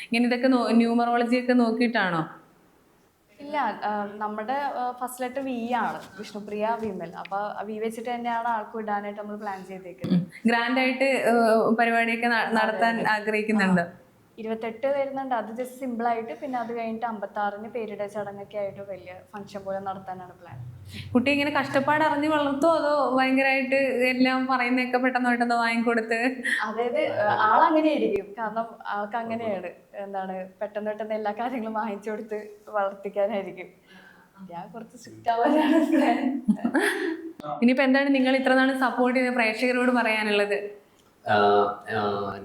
Speaker 3: ഇങ്ങനെ ഇതൊക്കെ ന്യൂമറോളജി ഒക്കെ നോക്കിയിട്ടാണോ?
Speaker 2: ഇല്ല, നമ്മുടെ ഫസ്റ്റ് ലെറ്റർ വി ആണ്, വിഷ്ണുപ്രിയ വിമൽ. അപ്പൊ വി വെച്ചിട്ട് തന്നെയാണ് ആൾക്ക് ഇടാനായിട്ട് നമ്മൾ പ്ലാൻ ചെയ്തേക്കുന്നത്.
Speaker 3: ഗ്രാൻഡ് ആയിട്ട് പരിപാടിയൊക്കെ നടത്താൻ ആഗ്രഹിക്കുന്നുണ്ട്.
Speaker 2: 28 വരുന്നുണ്ട്, അത് ജസ്റ്റ് സിമ്പിൾ ആയിട്ട്. പിന്നെ അത് കഴിഞ്ഞിട്ട് 56-ന് പേരിട ചടങ്ങൊക്കെ ആയിട്ട് വലിയ ഫംഗ്ഷൻ പോലെ നടത്താനാണ് പ്ലാൻ.
Speaker 3: കുട്ടി ഇങ്ങനെ കഷ്ടപ്പാട് അറിഞ്ഞ് വളർത്തോ അതോ ഭയങ്കരമായിട്ട് എല്ലാം പറയുന്നതൊക്കെ പെട്ടെന്ന് വാങ്ങിക്കൊടുത്ത്?
Speaker 2: അതായത് ആളങ്ങനെ ആയിരിക്കും, കാരണം ആൾക്ക് അങ്ങനെയാണ്, എന്താണ് പെട്ടെന്ന് എല്ലാ കാര്യങ്ങളും വാങ്ങിച്ചു കൊടുത്ത് വളർത്തിക്കാനായിരിക്കും. ഞാൻ കുറച്ച് സ്ട്രിക്റ്റ് ആവാനാണ് പ്ലാൻ.
Speaker 3: ഇനിയിപ്പോ എന്താണ് നിങ്ങൾ ഇത്ര നാൾ സപ്പോർട്ട് ചെയ്ത പ്രേക്ഷകരോട് പറയാനുള്ളത്?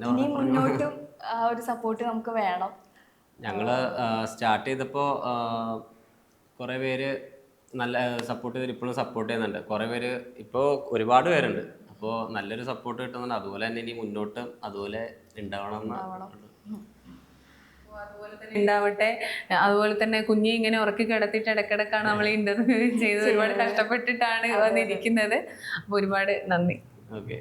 Speaker 2: ഇനി മുന്നോട്ടും ആ ഒരു സപ്പോർട്ട് നമുക്ക് വേണം.
Speaker 1: ഞങ്ങള് സ്റ്റാർട്ട് ചെയ്തപ്പോൾ കുറേ പേര് നല്ല സപ്പോർട്ട് ചെയ്തിട്ട് ഇപ്പോഴും സപ്പോർട്ട് ചെയ്യുന്നുണ്ട്. കുറേ പേര് ഇപ്പോൾ ഒരുപാട് പേരുണ്ട്. അപ്പോൾ നല്ലൊരു സപ്പോർട്ട് കിട്ടുന്നുണ്ട്. അതുപോലെ തന്നെ ഇനി മുന്നോട്ടും അതുപോലെ
Speaker 3: ഉണ്ടാവട്ടെ. അതുപോലെ തന്നെ കുഞ്ഞി ഇങ്ങനെ ഉറക്കി കിടത്തിയിട്ട് ഇടക്കിടക്കാണ് നമ്മൾ ഇന്റർവ്യൂ ചെയ്തത്. ഒരുപാട് കഷ്ടപ്പെട്ടിട്ടാണ് വന്നിരിക്കുന്നത്. അപ്പോൾ ഒരുപാട് നന്ദി.
Speaker 1: ഓക്കെ.